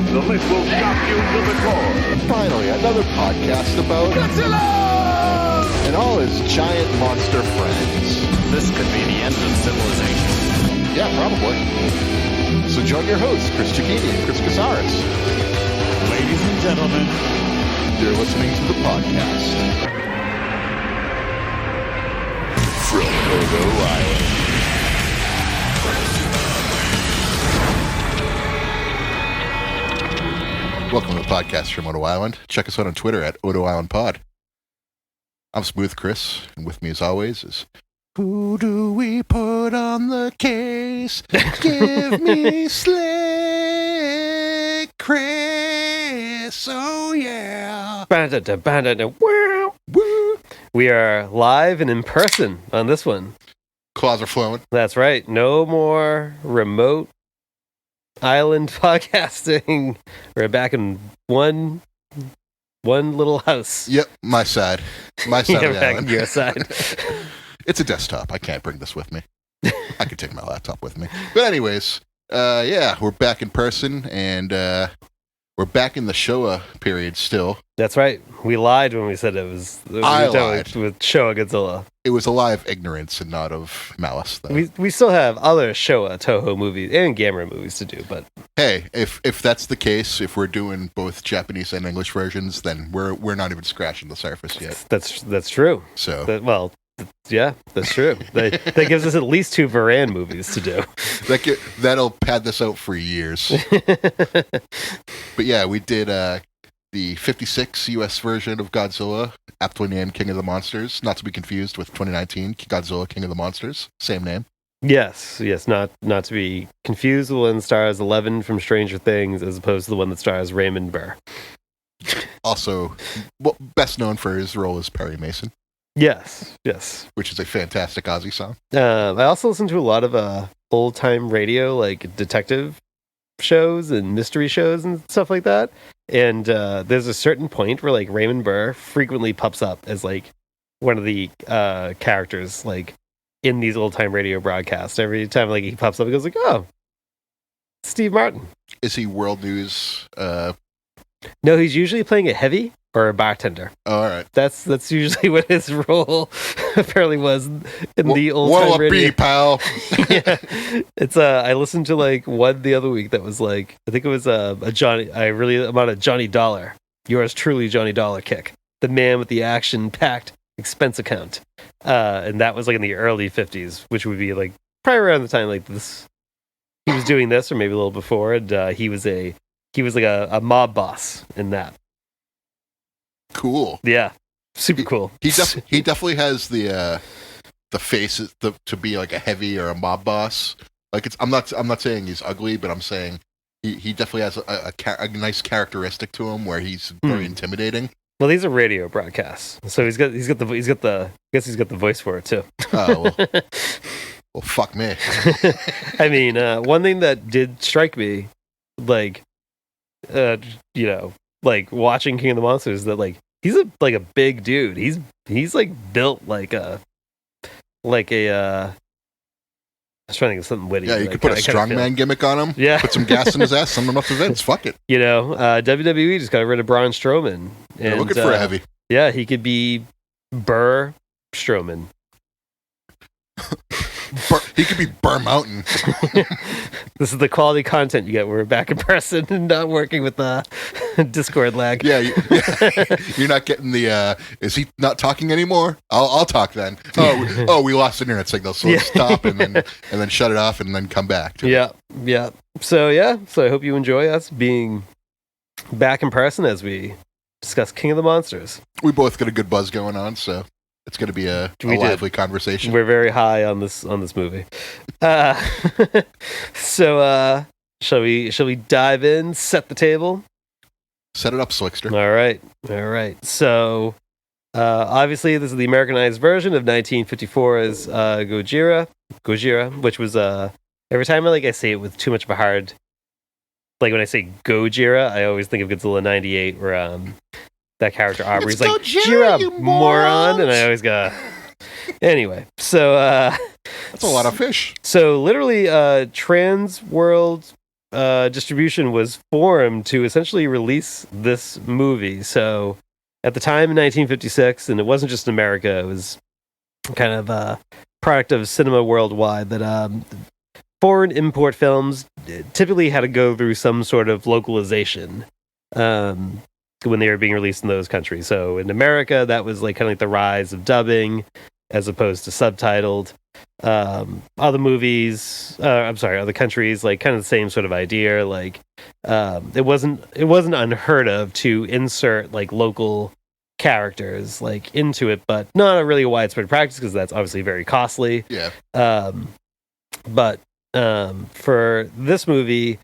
awesome, it will shock you to the core. Finally, another podcast about Godzilla! and all his giant monster friends. This could be the end of civilization. Yeah, probably. So join your hosts, Chris Chikini and Chris Casares. Ladies and gentlemen, You're listening to the podcast. From Toho Island. Welcome to the podcast from Odo Island. Check us out on Twitter at Odo Island Pod. I'm Smooth Chris, and with me as always is who do we put on the case? Give me Slick Chris. Oh yeah. Woo. We are live and in person on this one. Claws are flowing. That's right. No more remote island podcasting. We're back in one little house. Yep, my side. My side of the back island. on your side. It's a desktop. I can't bring this with me. I could take my laptop with me. But anyways, yeah, we're back in person, and we're back in the Showa period still. That's right. We lied when we said it was I done lied. with Showa Godzilla. It was a lie of ignorance and not of malice, though. We still have other Showa Toho movies and Gamera movies to do, but Hey, if that's the case, if we're doing both Japanese and English versions, then we're not even scratching the surface yet. that's true. So Yeah, that's true. That gives us at least 2 Varan movies to do. that'll pad this out for years. But yeah, we did the 56 US version of Godzilla, aptly named King of the Monsters, not to be confused with 2019 Godzilla King of the Monsters, same name. Yes, not to be confused with the one that stars Eleven from Stranger Things as opposed to the one that stars Raymond Buff. Also, best known for his role as Perry Mason, Yes. which is a fantastic Ozzy song. I also listen to a lot of old-time radio, like detective shows and mystery shows and stuff like that. And there's a certain point where like Raymond Burr frequently pops up as like one of the characters like in these old-time radio broadcasts. Every time like he pops up, he goes like, "Oh, Steve Martin." Is he World News? No, he's usually playing a heavy or a bartender. All right. That's usually what his role apparently was in the old What'll time it radio. be, pal? Yeah, it's I listened to like one the other week that was like I think it was a Johnny. I'm on a Johnny Dollar. Yours truly, Johnny Dollar kick. The man with the action-packed expense account, and that was like in the early 50s, which would be like probably around the time like this. He was doing this, or maybe a little before, and he was like a mob boss in that. Cool. Yeah, super cool. He definitely has the face to be like a heavy or a mob boss. Like I'm not saying he's ugly, but I'm saying he definitely has a nice characteristic to him where he's very intimidating. Well, these are radio broadcasts, so he's got the voice for it too. Oh well, fuck me. I mean, one thing that did strike me, like, like watching King of the Monsters, that like he's a big dude. He's like built like a. I was trying to think of something witty. Yeah, you could put a strongman gimmick on him. Yeah, put some gas in his ass, send him up to Vince. Fuck it. WWE just got rid of Braun Strowman. They're looking for a heavy. Yeah, he could be Burr Strowman. He could be Burr Mountain. This is the quality content you get. We're back in person and not working with the Discord lag. Yeah, you're not getting the. Is he not talking anymore? I'll talk then. Oh, we lost internet signal, so let's stop and then shut it off and then come back. Yeah. So I hope you enjoy us being back in person as we discuss King of the Monsters. We both got a good buzz going on, so it's going to be a lively conversation. We're very high on this movie. So shall we dive in? Set the table. Set it up, Slickster. All right. So obviously, this is the Americanized version of 1954's Gojira, which was every time I say it with too much of a hard. Like when I say Gojira, I always think of Godzilla 98, where that character Aubrey's It's like, Gojira, Jira, you moron, morons! and I always go. Anyway, so That's a lot of fish. so literally, Trans World distribution was formed to essentially release this movie. So at the time in 1956, and it wasn't just in America, it was kind of a product of cinema worldwide, that foreign import films typically had to go through some sort of localization when they were being released in those countries. So in America, that was like kind of like the rise of dubbing as opposed to subtitled. Other movies, other countries, like kind of the same sort of idea. Like it wasn't unheard of to insert like local characters like into it, but not a really widespread practice because that's obviously very costly. Yeah. But for this movie,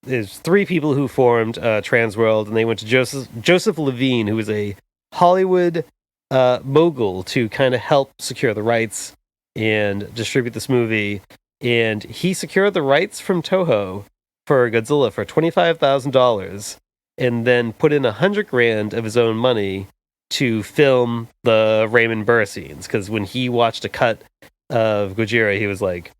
there's three people who formed Transworld, and they went to Joseph Levine, who was a Hollywood mogul, to kind of help secure the rights and distribute this movie. And he secured the rights from Toho for Godzilla for $25,000, and then put in $100,000 of his own money to film the Raymond Burr scenes. Because when he watched a cut of Gojira, he was like,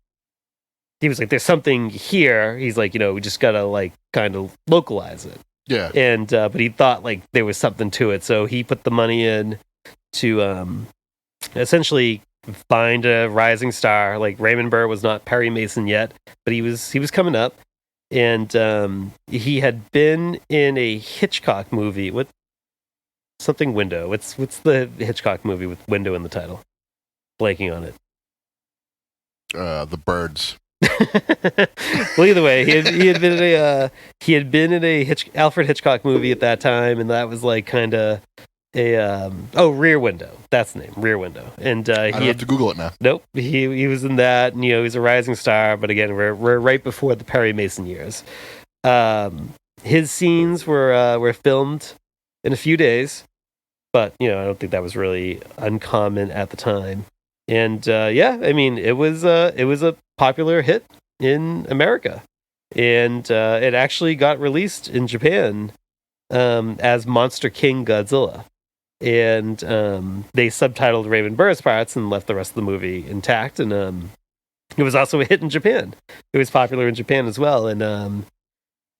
there's something here. He's like, we just gotta like kind of localize it. Yeah. And but he thought like there was something to it, so he put the money in to essentially find a rising star. Like Raymond Burr was not Perry Mason yet, but he was coming up, and he had been in a Hitchcock movie with something Window. What's the Hitchcock movie with Window in the title? Blanking on it. The Birds. Well, either way, he had been in a Alfred Hitchcock movie at that time, and that was like kind of a Rear Window. That's the name, Rear Window. And I don't have to Google it now. Nope, he was in that, and he's a rising star. But again, we're right before the Perry Mason years. His scenes were filmed in a few days, but I don't think that was really uncommon at the time. And it was a popular hit in America, and it actually got released in Japan as Monster King Godzilla, and they subtitled Raymond Burr's parts and left the rest of the movie intact. And it was also a hit in Japan. It was popular in Japan as well. And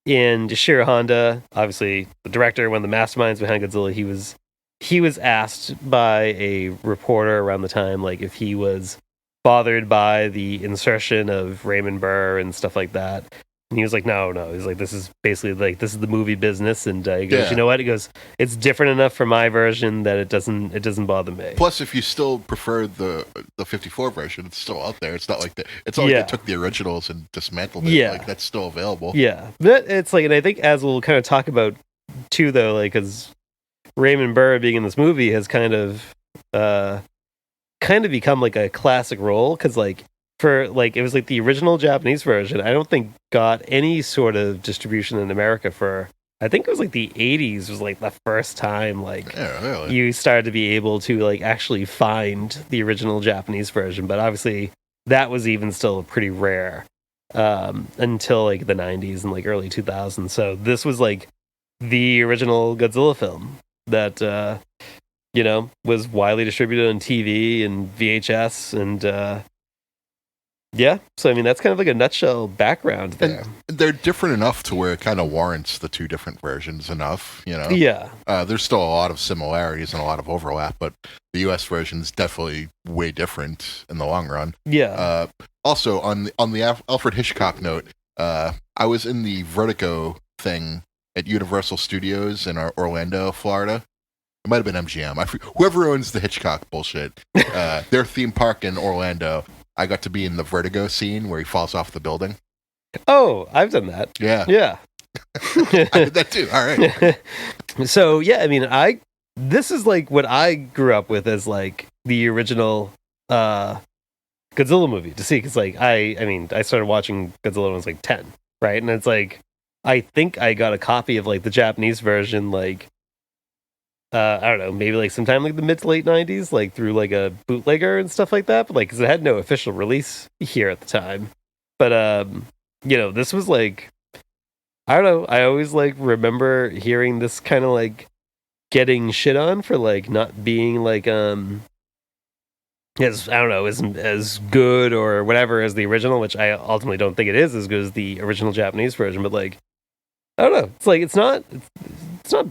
Yoshiro Honda, obviously the director, one of the masterminds behind Godzilla, he was asked by a reporter around the time, like, if he was bothered by the insertion of Raymond Burr and stuff like that. And he was like, no. He's like, this is basically like, this is the movie business. And he goes, You know what? He goes, it's different enough for my version that it doesn't bother me. Plus, if you still prefer the 54 version, it's still out there. It's not like it's not like they took the originals and dismantled it. Yeah. Like, that's still available. Yeah. But it's like, and I think as we'll kind of talk about too, though, like, because Raymond Burr being in this movie has kind of become like a classic role, because like for like it was like the original Japanese version, I don't think got any sort of distribution in America for, I think it was like the 80s was like the first time like you started to be able to like actually find the original Japanese version. But obviously that was even still pretty rare until like the 90s and like early 2000s. So this was like the original Godzilla film that was widely distributed on TV and VHS, and so I mean that's kind of like a nutshell background there. And they're different enough to where it kind of warrants the two different versions enough, Yeah. There's still a lot of similarities and a lot of overlap, but the US version is definitely way different in the long run. Yeah. Also, on the Alfred Hitchcock note, I was in the Vertigo thing at Universal Studios in Orlando, Florida. It might have been MGM. Whoever owns the Hitchcock bullshit, their theme park in Orlando, I got to be in the Vertigo scene where he falls off the building. Oh, I've done that. Yeah. Yeah. I did that too. All right. So, yeah, I mean, this is like what I grew up with as like the original Godzilla movie to see, because like I started watching Godzilla when I was like 10, right? And it's like, I think I got a copy of like the Japanese version, like I don't know, maybe like sometime like the mid to late 90s, like through like a bootlegger and stuff like that. But like, because it had no official release here at the time. But this was like, I don't know, I always like remember hearing this kind of like getting shit on for like not being like I don't know, isn't as good or whatever as the original, which I ultimately don't think it is as good as the original Japanese version. But like, I don't know. It's like it's not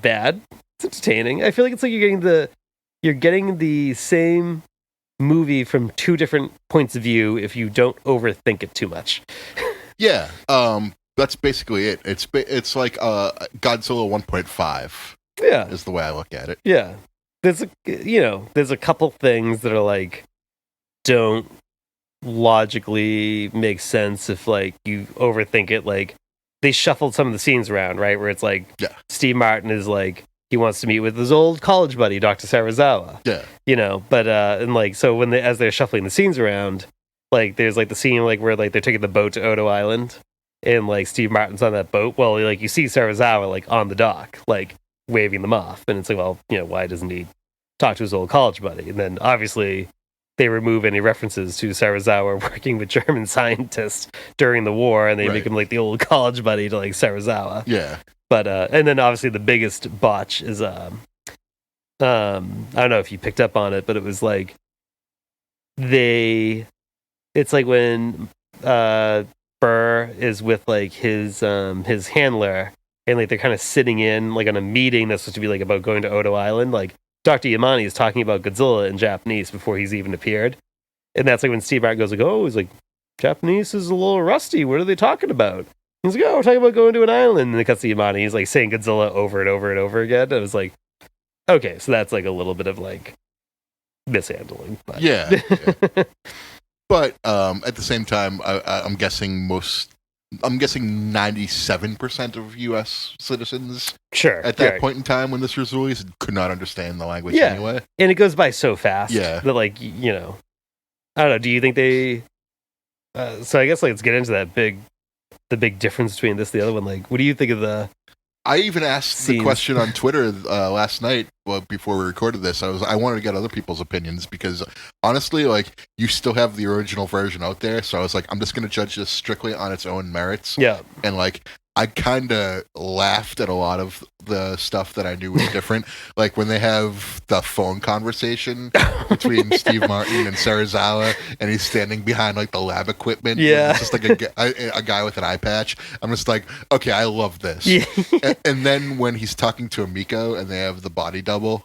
bad. It's entertaining. I feel like it's like you're getting the same movie from two different points of view if you don't overthink it too much. Yeah. That's basically it. It's like Godzilla 1.5. Yeah, is the way I look at it. Yeah, there's a couple things that are like don't logically make sense if like you overthink it. Like they shuffled some of the scenes around, right? Where it's like Steve Martin is like he wants to meet with his old college buddy, Dr. Serizawa. Yeah. But and like so as they're shuffling the scenes around, like there's like the scene like where like they're taking the boat to Odo Island and like Steve Martin's on that boat. Well, like you see Serizawa like on the dock, like waving them off, and it's like, well, why doesn't he talk to his old college buddy? And then obviously they remove any references to Serizawa working with German scientists during the war, and they make him like the old college buddy to like Serizawa. Yeah. But and then obviously the biggest botch is I don't know if you picked up on it, but it was like it's like when Burr is with like his handler, and like they're kind of sitting in like on a meeting that's supposed to be like about going to Odo Island. Like Dr. Yamane is talking about Godzilla in Japanese before he's even appeared. And that's like when Steve Martin goes like, oh, he's like, Japanese is a little rusty. What are they talking about? He's like, oh, we're talking about going to an island. And it cuts to Yamane. He's like saying Godzilla over and over and over again. And I was like, okay, so that's like a little bit of like mishandling. But. Yeah. But at the same time, I'm guessing 97% of U.S. citizens at that point in time when this was released could not understand the language anyway. And it goes by so fast that like, I don't know. Do you think they... so I guess like let's get into the big difference between this and the other one. Like, what do you think of the... I even asked the question on Twitter last night before we recorded this. I wanted to get other people's opinions because honestly, like you still have the original version out there. So I was like, I'm just going to judge this strictly on its own merits. Yeah. And like, I kind of laughed at a lot of the stuff that I knew was different. Like when they have the phone conversation between Steve Martin and Serizawa, and he's standing behind like the lab equipment. Yeah. It's just like a guy with an eye patch. I'm just like, okay, I love this. Yeah. And then when he's talking to Emiko and they have the body double,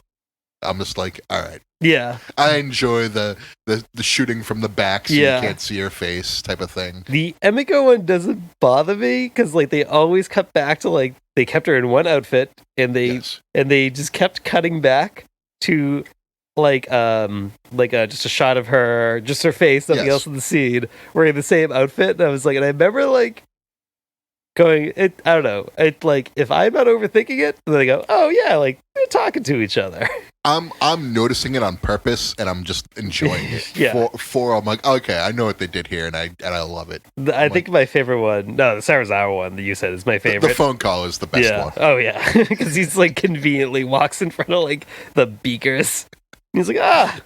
I'm just like, all right. Yeah. I enjoy the shooting from the back so you can't see her face type of thing. The Emiko one doesn't bother me because like they always cut back to like they kept her in one outfit and they just kept cutting back to like just a shot of her, just her face, nothing else in the scene, wearing the same outfit. And I was like, and I remember like going, I don't know, it like if I'm not overthinking it, then I go, oh yeah, like they're talking to each other. I'm noticing it on purpose, and I'm just enjoying it. I'm like, okay, I know what they did here, and I love it. I think my favorite one, the Serizawa one that you said is my favorite. The phone call is the best one. Oh yeah, because he's like conveniently walks in front of like the beakers. He's like,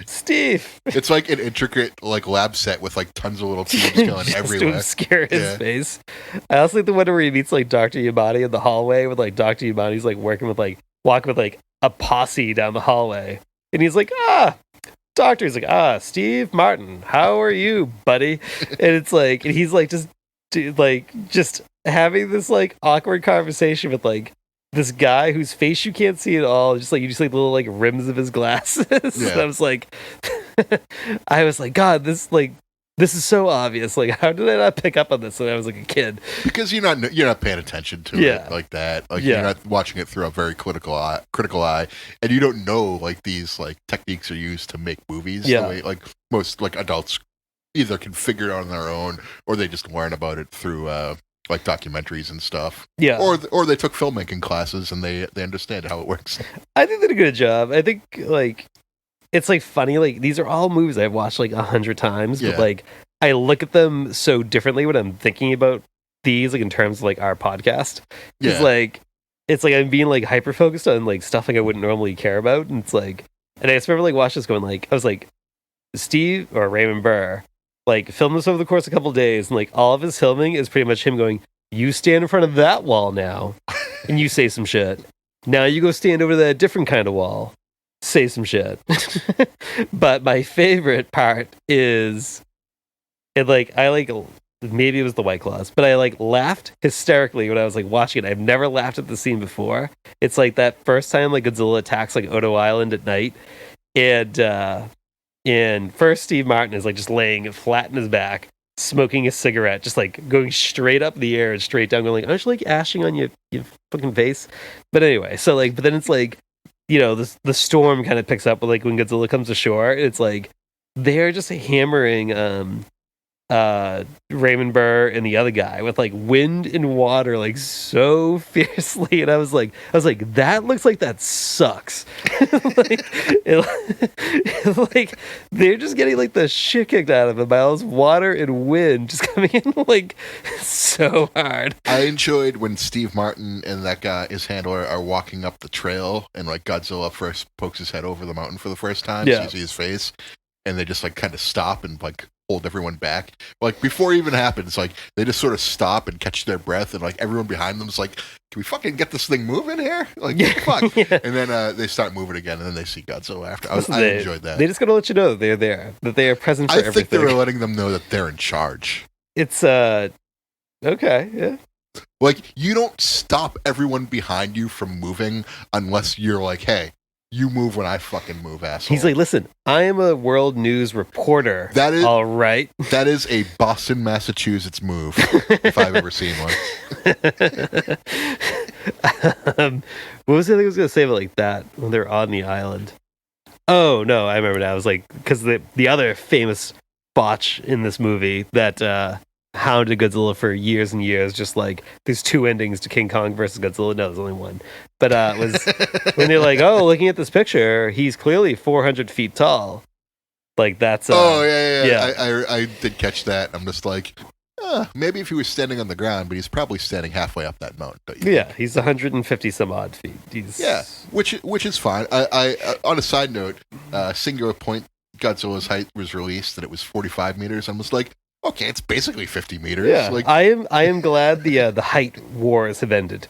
Steve. It's like an intricate like lab set with like tons of little tubes going just everywhere to obscure his face. I also like the one where he meets like Dr. Yamane in the hallway with like Dr. Yamane's like walking with like a posse down the hallway, and he's like, doctor. He's like, Steve Martin, how are you, buddy? And it's like, and he's like just having this like awkward conversation with like this guy whose face you can't see at all. Just like you just like little like rims of his glasses. And I was like, God, this is so obvious. Like, how did I not pick up on this when I was like a kid? Because you're not paying attention to it like that. Like you're not watching it through a very critical eye, and you don't know like these like techniques are used to make movies. The way, like most like adults either can figure it out on their own, or they just learn about it through like documentaries and stuff. Yeah. Or they took filmmaking classes and they understand how it works. I think they did a good job. I think like. It's like funny, like these are all movies I've watched like 100 times, but like I look at them so differently when I'm thinking about these, like in terms of like our podcast. It's like I'm being like hyper focused on like stuff like I wouldn't normally care about, and it's like, and I just remember like watching this going like I was like Steve or Raymond Burr like filmed this over the course of a couple of days, and like all of his filming is pretty much him going, you stand in front of that wall now, and you say some shit. Now you go stand over that different kind of wall. say some shit. But my favorite part is maybe it was the White Claws, but I like laughed hysterically when I was like watching it. I've never laughed at the scene before. It's like that first time like Godzilla attacks like Odo Island at night, and first Steve Martin is like just laying flat in his back, smoking a cigarette, just like going straight up the air and straight down, going like, aren't you like ashing on your fucking face? But anyway, so like, but then it's like, you know, the storm kind of picks up with like when Godzilla comes ashore. It's like they're just hammering Raymond Burr and the other guy with like wind and water like so fiercely, and I was like that looks like that sucks. like they're just getting like the shit kicked out of them by all this water and wind just coming in like so hard. I enjoyed when Steve Martin and that guy, his handler, are walking up the trail, and like Godzilla first pokes his head over the mountain for the first time, so you see his face, and they just like kind of stop and like hold everyone back. Like before it even happens, like they just sort of stop and catch their breath, and like everyone behind them is like, "Can we fucking get this thing moving here?" Like fuck. Yeah. And then they start moving again, and then they see Godzilla after. I enjoyed that. They just gotta let you know that they're there, that they are present for everything. I think they were letting them know that they're in charge. It's okay, yeah. Like you don't stop everyone behind you from moving unless you're like, "Hey, you move when I fucking move, asshole." He's like, listen, I am a world news reporter. That is all right. That is a Boston, Massachusetts move, if I've ever seen one. What was the thing I was going to say about like that when they're on the island? Oh, no, I remember now. I was like, because the other famous botch in this movie that hounded Godzilla for years and years, just like there's two endings to King Kong versus Godzilla. No, there's only one. But was when they're like, oh, looking at this picture, he's clearly 400 feet tall. Like that's yeah. I did catch that. I'm just like, maybe if he was standing on the ground, but he's probably standing halfway up that mountain. Yeah, he's 150 some odd feet. Which is fine. I on a side note, Singular Point Godzilla's height was released that it was 45 meters. I'm just like, okay, it's basically 50 meters. Yeah, like, I am glad the height wars have ended.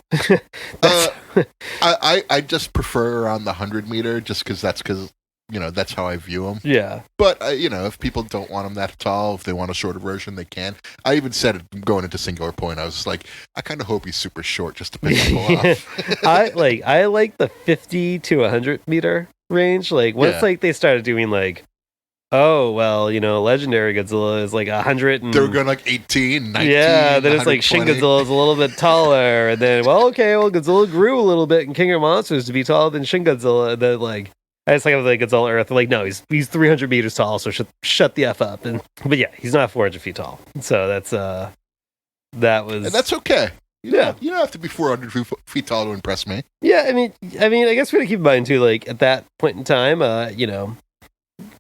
I just prefer around the 100 meter, just because that's how I view them. Yeah, but if people don't want them that tall, if they want a shorter version, they can. I even said it going into Singular Point. I was like, I kind of hope he's super short just to pick people off. I like the 50 to 100 meter range. Like once like they started doing like, oh, well, Legendary Godzilla is like 100 and... They were going like 18, 19, yeah, then it's like Shin Godzilla is a little bit taller, and then, Godzilla grew a little bit in King of Monsters to be taller than Shin Godzilla, and then, like, I just think of, like, Godzilla Earth, like, no, he's 300 meters tall, so shut the F up. But yeah, he's not 400 feet tall. So that's, And that's okay. You don't have to be 400 feet tall to impress me. Yeah, I mean, I guess we gotta keep in mind, too, like, at that point in time,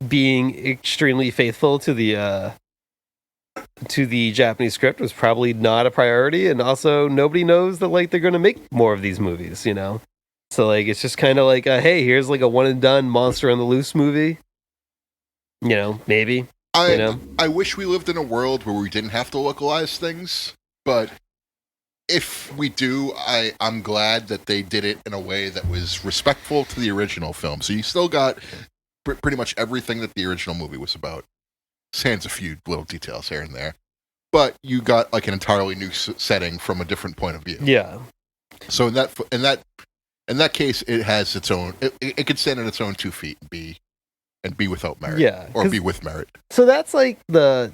being extremely faithful to the Japanese script was probably not a priority, and also nobody knows that like they're going to make more of these movies, so like it's just kind of like hey, here's like a one and done Monster on the Loose movie, maybe. I wish we lived in a world where we didn't have to localize things, but if we do, I'm glad that they did it in a way that was respectful to the original film. So you still got pretty much everything that the original movie was about. Sans a few little details here and there, but you got like an entirely new setting from a different point of view. Yeah. So in that case, it has its own. It can stand on its own 2 feet and be without merit. Yeah, or be with merit. So that's like the.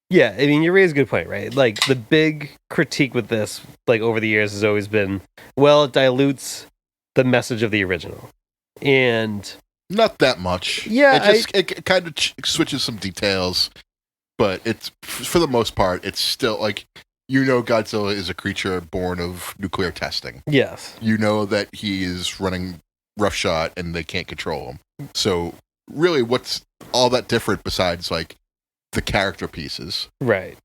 Yeah, I mean, you raise a good point, right? Like the big critique with this, like over the years, has always been, well, it dilutes the message of the original. And not that much. Yeah, it kind of switches some details, but it's for the most part, it's still like Godzilla is a creature born of nuclear testing. Yes, that he is running roughshod and they can't control him. So really, what's all that different besides like the character pieces? Right,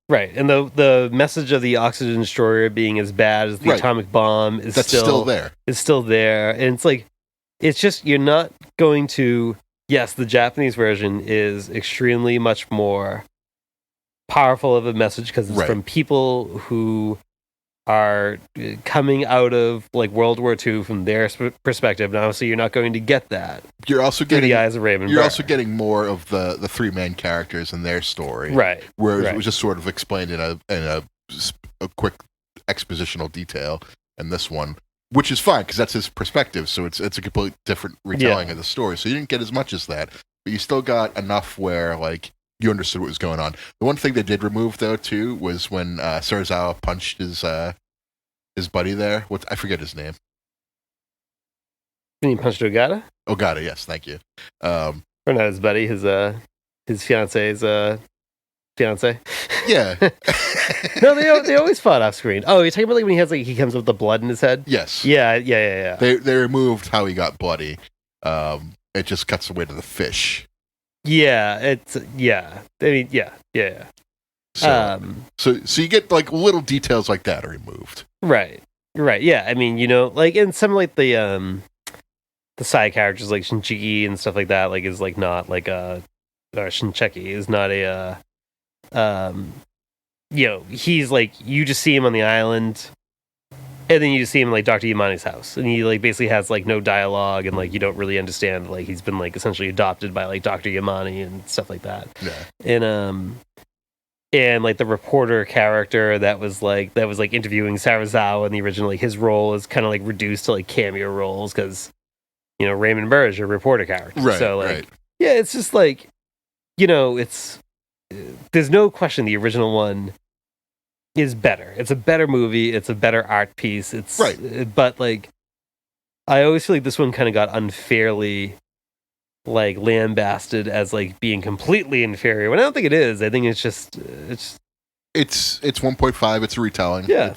and the message of the oxygen destroyer being as bad as the atomic bomb is still there. It's still there, and it's like. It's just, you're not going to... Yes, the Japanese version is extremely much more powerful of a message because it's from people who are coming out of like World War II from their perspective. And obviously, you're not going to get that You're also through getting the eyes of Raymond. You're Burr. also getting more of the three main characters and their story, right, whereas right. it was just sort of explained in a quick expositional detail in this one, which is fine because that's his perspective. So it's a completely different retelling of the story. So you didn't get as much as that, but you still got enough where like you understood what was going on. The one thing they did remove though too was when Serizawa punched his buddy there. I forget his name. When he punched Ogata? Ogata, yes, thank you. Or not his buddy, his fiance's fiance. Yeah. No, they always fought off screen. Oh, you're talking about like when he comes up with the blood in his head? Yes. Yeah. They removed how he got bloody. It just cuts away to the fish. Yeah, I mean, yeah. So you get like little details like that are removed. Right. Yeah. I mean, like in some like the side characters like Shinchiki and stuff like that, like is like not like or Shincheki is not a he's like you just see him on the island, and then you just see him in, like Dr. Yamani's house, and he like basically has like no dialogue, and like you don't really understand like he's been like essentially adopted by like Dr. Yamani and stuff like that. Yeah. And like the reporter character that was like interviewing Serizawa in the original, like his role is kind of like reduced to like cameo roles because Raymond Burr is your reporter character, right? So like right. yeah, it's just like it's there's no question the original one is better. It's a better movie. It's a better art piece. It's right. But like I always feel like this one kind of got unfairly like lambasted as like being completely inferior when I don't think it is. I think it's 1.5. It's a retelling. Yeah.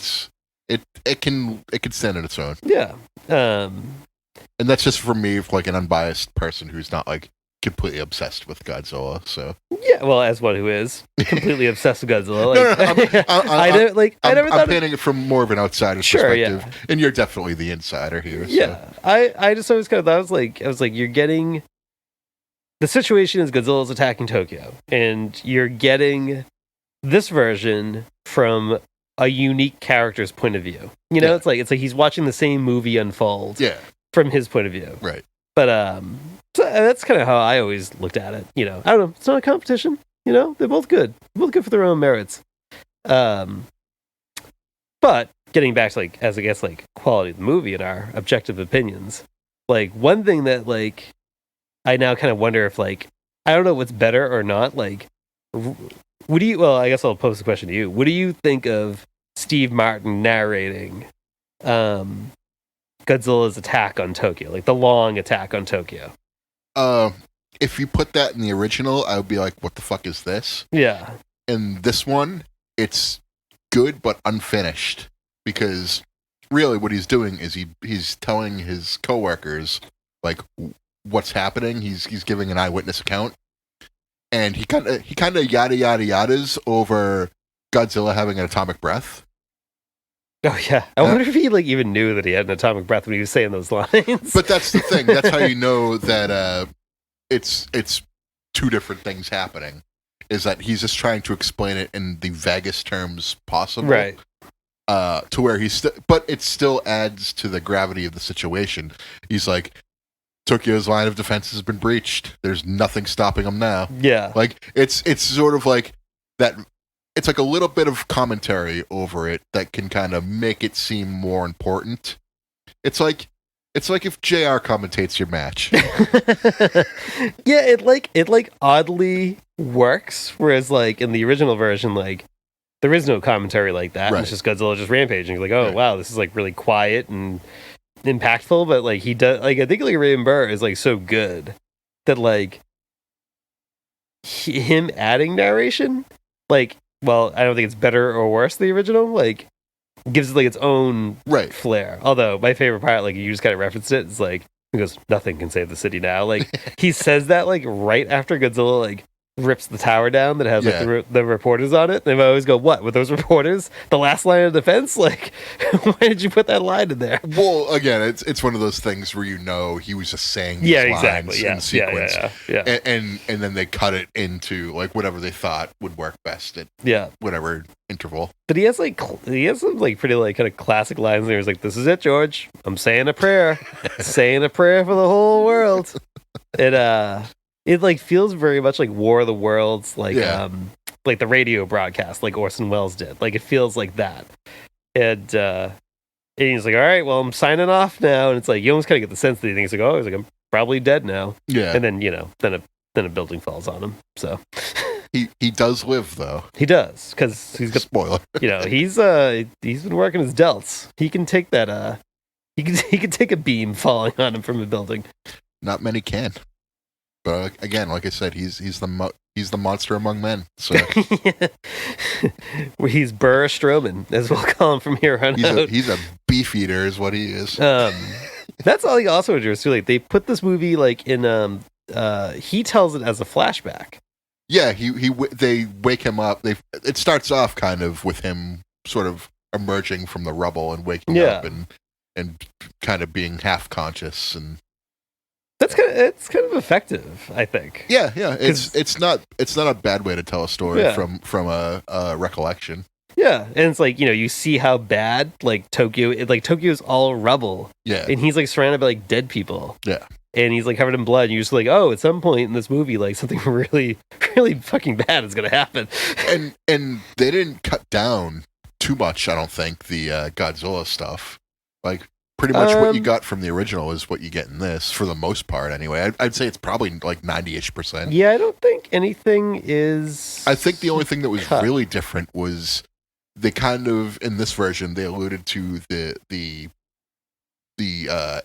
It can stand on its own. Yeah. And that's just for me, like an unbiased person who's not like completely obsessed with Godzilla. So yeah, well, as one who is completely obsessed with Godzilla, like, I'm painting it from more of an outsider's perspective, and you're definitely the insider here. Yeah, so. I just always kind of thought I was like, you're getting. The situation is Godzilla's attacking Tokyo, and you're getting this version from a unique character's point of view. It's like he's watching the same movie unfold from his point of view. Right. But so that's kind of how I always looked at it. I don't know. It's not a competition. They're both good. They're both good for their own merits. But getting back to like, as I guess like quality of the movie and our objective opinions, like one thing that like I now kind of wonder if like I don't know what's better or not. Like, what do you? Well, I guess I'll pose the question to you. What do you think of Steve Martin narrating Godzilla's attack on Tokyo, like the long attack on Tokyo? If you put that in the original, I would be like, "What the fuck is this?" Yeah. In this one, it's good but unfinished because really, what he's doing is he's telling his coworkers like what's happening. He's giving an eyewitness account, and he kind of yada yadas over Godzilla having an atomic breath. Oh yeah, I wonder if he like even knew that he had an atomic breath when he was saying those lines. But that's the thing. That's how you know that it's two different things happening. Is that he's just trying to explain it in the vaguest terms possible, right? To where but it still adds to the gravity of the situation. He's like, Tokyo's line of defense has been breached. There's nothing stopping them now. Yeah, like it's sort of like that. It's like a little bit of commentary over it that can kind of make it seem more important. It's like if JR commentates your match. Yeah, it oddly works. Whereas like in the original version, like there is no commentary like that. Right. It's just Godzilla just rampaging. You're like, oh wow, this is like really quiet and impactful. But like he does, like I think like Raymond Burr is like so good that like him adding narration, like. Well, I don't think it's better or worse than the original. Like, gives it like its own flair. Although my favorite part, like you just kind of referenced it, is like he goes, "Nothing can save the city now." Like he says that like right after Godzilla like rips the tower down that has like Yeah. the reporters on it. And they always go, "What with those reporters? The last line of defense? Like, why did you put that line in there?" Well, again, it's one of those things where he was just saying these Yeah, lines exactly. Yeah, in sequence, yeah. And then they cut it into like whatever they thought would work best at Yeah. whatever interval. But he has some like pretty like kind of classic lines. There, he's like, "This is it, George. I'm saying a prayer, saying a prayer for the whole world." It like feels very much like War of the Worlds, like the radio broadcast, like Orson Welles did. Like it feels like that. And he's like, "All right, well, I'm signing off now." And it's like you almost kind of get the sense that he thinks like, "Oh, he's like, I'm probably dead now." Yeah. And then then a building falls on him. So he does live though. he does, because he's got, Spoiler. he's been working his delts. He can take that. He can take a beam falling on him from a building. Not many can. But again, like I said, he's the monster among men. So He's Burr Strowman, as we'll call him from here on out. he's a beef eater, is what he is. That's all. Like, also interesting. Like they put this movie like in. He tells it as a flashback. Yeah, they wake him up. It starts off kind of with him sort of emerging from the rubble and waking up and kind of being half conscious, and it's kind of effective, I think. yeah. It's not a bad way to tell a story from a recollection. Yeah, and it's like you see how bad like Tokyo. Tokyo's all rubble. Yeah, and he's like surrounded by like dead people. Yeah. And he's like covered in blood, and you're just like, oh, at some point in this movie, like something really, really fucking bad is gonna happen. And they didn't cut down too much, I don't think, the Godzilla stuff. Like pretty much what you got from the original is what you get in this, for the most part, anyway. I'd say it's probably like 90-ish%. Yeah, I don't think anything is. I think the only thing that was cut. really different was they kind of, in this version, they alluded to the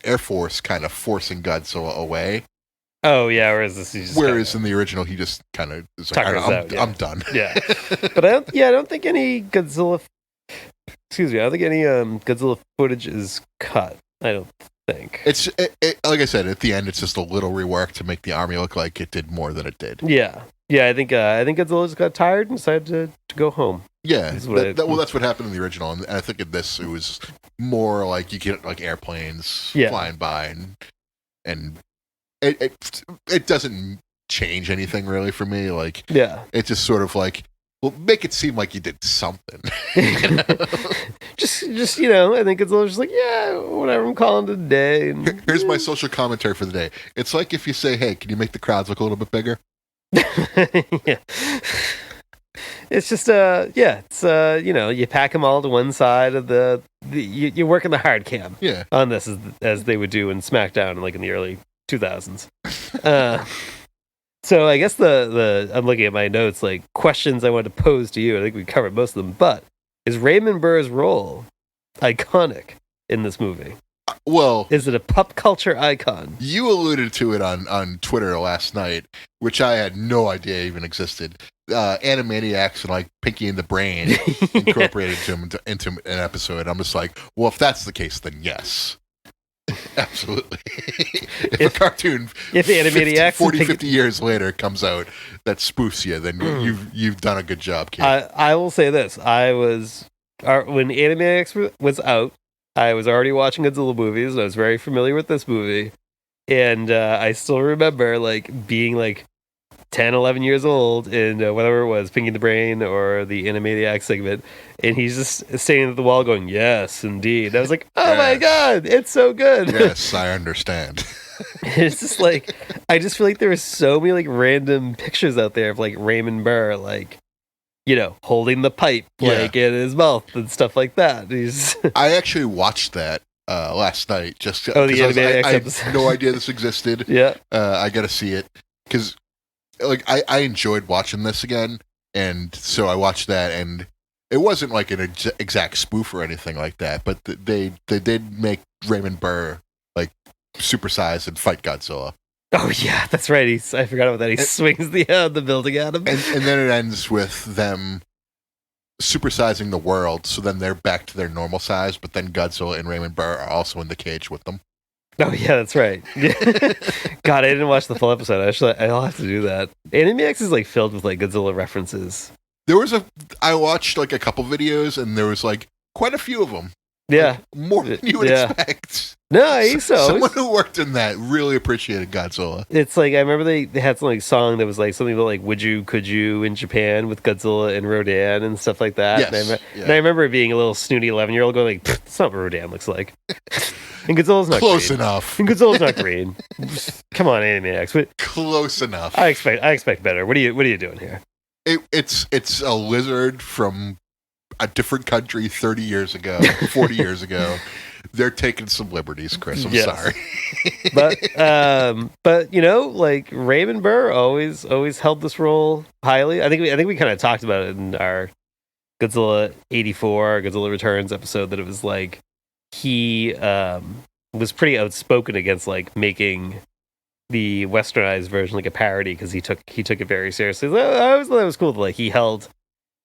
Air Force kind of forcing Godzilla away. Oh yeah, whereas in the original he just kind of is like, I'm done. Yeah, but I don't think any Godzilla. Excuse me, I don't think any Godzilla footage is cut. I don't think It's like I said, at the end it's just a little rework to make the army look like it did more than it did. Yeah. I think Godzilla just got tired and decided to go home. Yeah, that's what happened in the original, and I think in this it was more like you get like airplanes flying by, and it doesn't change anything really for me. Like, it's just sort of like, well, make it seem like you did something. just I think Godzilla's just like, yeah, whatever, I'm calling it a day. And, here's my social commentary for the day. It's like if you say, hey, can you make the crowds look a little bit bigger? Yeah. It's just you pack them all to one side of you're working the hard cam on this as they would do in SmackDown like in the early 2000s. So I guess I'm looking at my notes, like questions I wanted to pose to you. I think we covered most of them, but is Raymond Burr's role iconic in this movie? Well, is it a pop culture icon? You alluded to it on Twitter last night, which I had no idea even existed. Animaniacs and like Pinky and the Brain incorporated into an episode. I'm just like, well, if that's the case, then yes. Absolutely. if a cartoon, if Animaniacs 50 years later comes out that spoofs you, then you've done a good job, kid. I will say this. When Animaniacs was out, I was already watching Godzilla movies, and I was very familiar with this movie. And I still remember like being like 10, 11 years old, and whatever it was, Pinky the Brain or the Animaniacs segment, and he's just standing at the wall going, yes, indeed. And I was like, oh my God, it's so good. Yes, I understand. It's just like, I just feel like there are so many like random pictures out there of like Raymond Burr, like, holding the pipe like in his mouth and stuff like that. I actually watched that last night just the Animaniacs I episode. had no idea this existed. I gotta see it because like I enjoyed watching this again, and so I watched that, and it wasn't like an exact spoof or anything like that, but they did make Raymond Burr like supersize and fight Godzilla. Oh yeah, that's right. I forgot about that. He swings the building at him, and then it ends with them supersizing the world, so then they're back to their normal size, but then Godzilla and Raymond Burr are also in the cage with them. Oh yeah, that's right. God, I didn't watch the full episode. I'll have to do that. Animax is like filled with like Godzilla references. I watched like a couple videos, and there was like quite a few of them. Yeah, Like, more than you would expect. No, I think so. Someone who worked in that really appreciated Godzilla. It's like I remember they had some like song that was like something about like would you could you in Japan with Godzilla and Rodan and stuff like that. Yes, And I remember being a little snooty 11-year-old going like, that's not what Rodan looks like. And Godzilla's not close green. enough. And Godzilla's not green. Come on, Animax. Close enough. I expect better. What are you doing here? It's a lizard from a different country 30 years ago, 40 years ago. They're taking some liberties, Chris. I'm sorry. but you know, like Raymond Burr always held this role highly. I think we kind of talked about it in our Godzilla 84, Godzilla Returns episode, that it was like he was pretty outspoken against like making the westernized version like a parody, because he took it very seriously. I always thought that was cool that like he held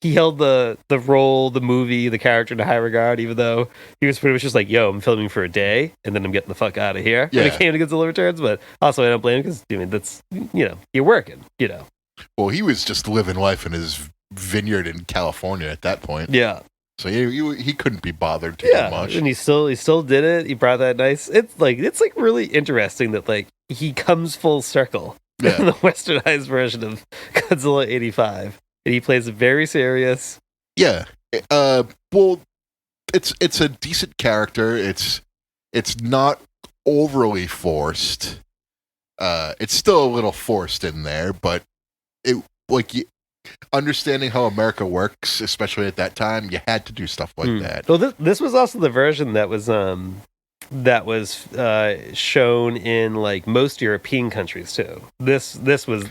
the role, the movie, the character in high regard, even though he was pretty much just like, yo, I'm filming for a day and then I'm getting the fuck out of here when it came to Godzilla Returns. But also I don't blame him, because I mean that's, you know, you're working, you know. Well, he was just living life in his vineyard in California at that point. Yeah. So he couldn't be bothered to do much. And he still did it. He brought that nice. It's like really interesting that like he comes full circle in the westernized version of Godzilla 85. And he plays it very serious. Yeah. Well, it's a decent character. It's not overly forced. It's still a little forced in there, but understanding how America works, especially at that time, you had to do stuff like that. Well, this was also the version that was shown in like most European countries too. This was.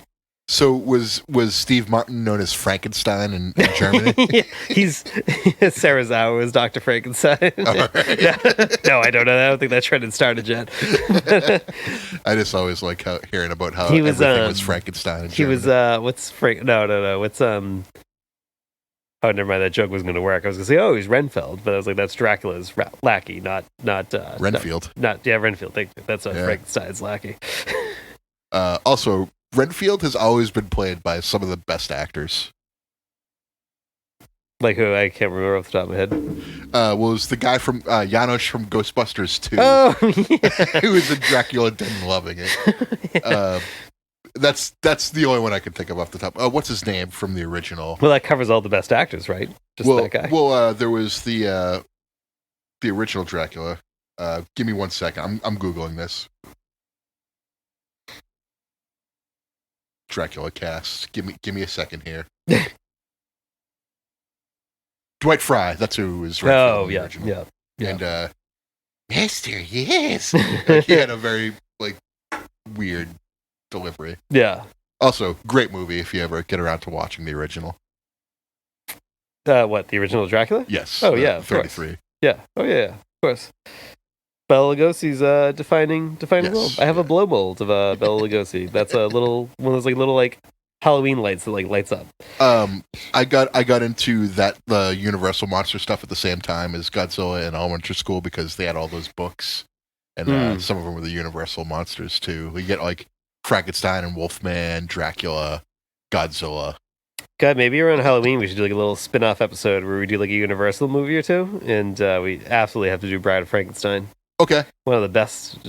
So was Steve Martin known as Frankenstein in Germany? Yeah, he's Serizawa is Dr. Frankenstein. Right. No, I don't know. I don't think that trend had started yet. I just always like hearing about how everything was Frankenstein in Germany. He was what's Frank? No. What's Oh, never mind. That joke wasn't going to work. I was going to say, oh, he's Renfield, but I was like, that's Dracula's lackey, not Renfield. Renfield. Thank you. That's Frankenstein's lackey. Also, Renfield has always been played by some of the best actors. Like who? I can't remember off the top of my head. Was the guy from Janos from Ghostbusters 2. Oh, yeah. Who was in Dracula Den, loving it. Yeah. That's the only one I can think of off the top. What's his name from the original? Well, that covers all the best actors, right? Just that guy. Well, there was the original Dracula. Give me 1 second. I'm Googling this. Dracula cast. Give me a second here. Dwight Frye. That's who was. Oh yeah, yeah. And Master, yes. Like, he had a very like weird delivery. Yeah. Also, great movie if you ever get around to watching the original. What, the original Dracula? Yes. Oh yeah, 33. Yeah. Oh yeah, of course. Bela Lugosi's defining role. I have a blow mold of Bela Lugosi. That's a little one of those like little like Halloween lights that like lights up. I got into the Universal monster stuff at the same time as Godzilla in elementary school, because they had all those books, and some of them were the Universal monsters too. We get like Frankenstein and Wolfman, Dracula, Godzilla. God, maybe around Halloween we should do like a little spin-off episode where we do like a Universal movie or two, and we absolutely have to do Bride of Frankenstein. Okay. One of the best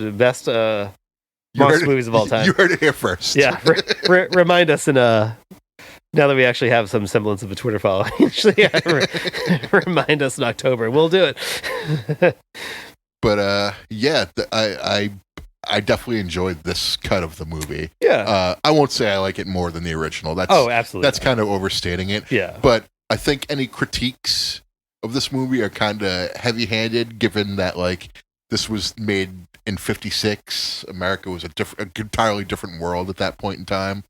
monster movies of all time. You heard it here first. Yeah. Remind us now that we actually have some semblance of a Twitter following. Remind us in October. We'll do it. But I definitely enjoyed this cut of the movie. Yeah. I won't say I like it more than the original. Absolutely. That's kind of overstating it. Yeah. But I think any critiques of this movie are kind of heavy-handed, given that like this was made in '56. America was an entirely different world at that point in time,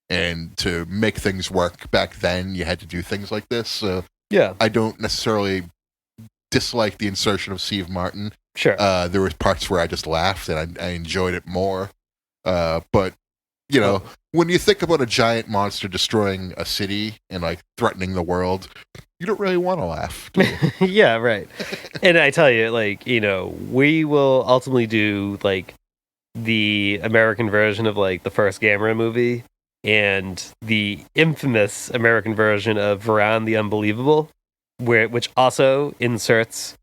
and to make things work back then, you had to do things like this. So yeah, I don't necessarily dislike the insertion of Steve Martin. Sure. There was parts where I just laughed and I enjoyed it more. But you know, when you think about a giant monster destroying a city and like threatening the world, you don't really want to laugh, do you? Yeah, right. And I tell you, like, we will ultimately do like the American version of like the first Gamera movie and the infamous American version of Varan the Unbelievable, which also inserts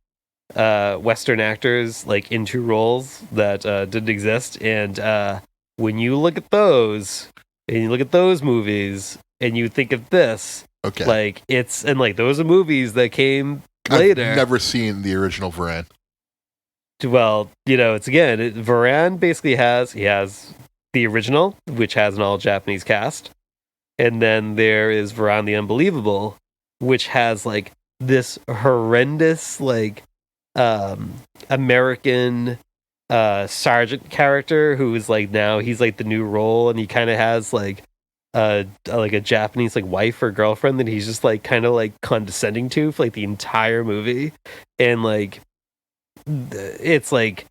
Western actors like into roles that didn't exist. And when you look at those and you look at those movies and you think of this, Okay. like those are movies that came later. I've never seen the original Varan. Well, Varan basically has the original, which has an all Japanese cast, and then there is Varan the Unbelievable, which has like this horrendous like American sergeant character who is like now he's like the new role, and he kind of has like a Japanese like wife or girlfriend that he's just like kind of like condescending to for like the entire movie, and like it's like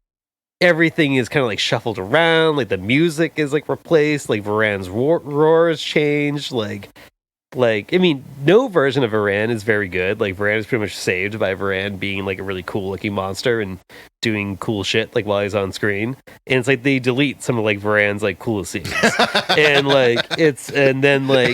everything is kind of like shuffled around, like the music is like replaced, like Varan's roars changed, like I mean, no version of Varan is very good. Like Varan is pretty much saved by Varan being like a really cool looking monster and doing cool shit like while he's on screen. And it's like they delete some of like Varan's like coolest scenes. And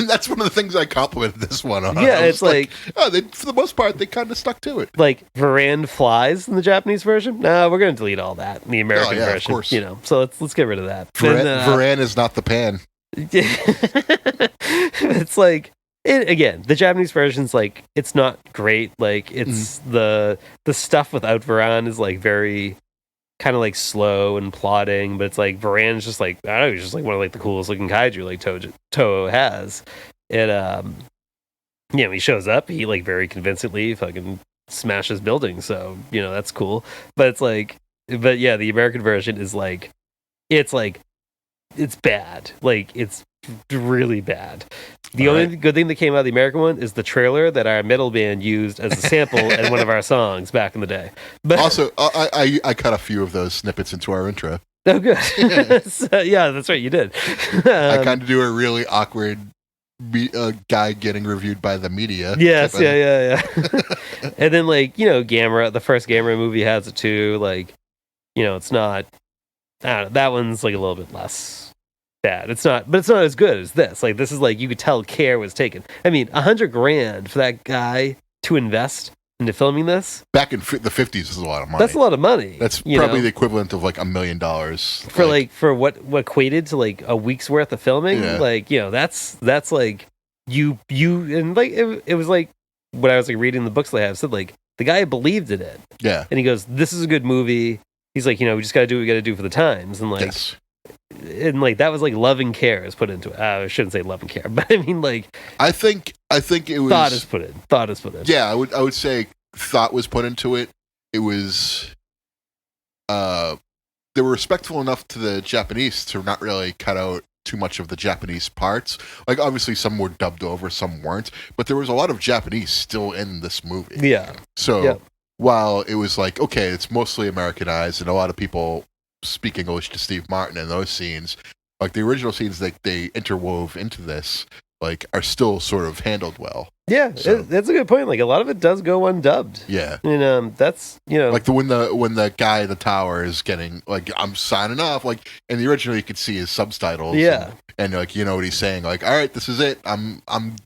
that's one of the things I complimented this one on. Yeah, it's like for the most part they kind of stuck to it. Like Varan flies in the Japanese version. No, we're gonna delete all that in the American version. Of course. So let's get rid of that. Varan is not the pan. It's like. Again, the Japanese version's like it's not great. Like it's the stuff without Varan is like very kind of like slow and plodding, but it's like Varan's just like I don't know, he's just like one of like the coolest looking kaiju like Toho has. And when he shows up, he like very convincingly fucking smashes buildings. So that's cool. But it's like, the American version is like it's bad. Like it's really bad. The only good thing that came out of the American one is the trailer that our metal band used as a sample in one of our songs back in the day. But also, I cut a few of those snippets into our intro. Oh, good. Yeah, that's right. You did. I kind of do a really awkward guy getting reviewed by the media. Yes, yeah. And then, like, Gamera, the first Gamera movie has it too. Like, it's not. I don't know, that one's like a little bit less bad. It's not as good as this. Like, this is like you could tell care was taken. I mean, $100,000 for that guy to invest into filming this back in the 50s is a lot of money. That's a lot of money. That's probably the equivalent of like $1 million for what equated to like a week's worth of filming. Yeah. Like, that's like you and like it was like when I was like reading the books they have said like the guy believed in it. Yeah. And he goes, "This is a good movie." He's like, we just got to do what we got to do for the times, and like. Yes. And like that was like love and care is put into it. I shouldn't say love and care, but I mean like I think it was thought is put in. Yeah, I would say thought was put into it. It was they were respectful enough to the Japanese to not really cut out too much of the Japanese parts. Like obviously some were dubbed over, some weren't, but there was a lot of Japanese still in this movie. Yeah. So while it was like okay, it's mostly Americanized and a lot of people speak English to Steve Martin in those scenes, like the original scenes that they interwove into this like are still sort of handled well. Yeah, so, that's a good point. Like a lot of it does go undubbed. Yeah, and that's like when the guy in the tower is getting like I'm signing off. Like in the original, you could see his subtitles. Yeah, and like what he's saying. Like all right, this is it. I'm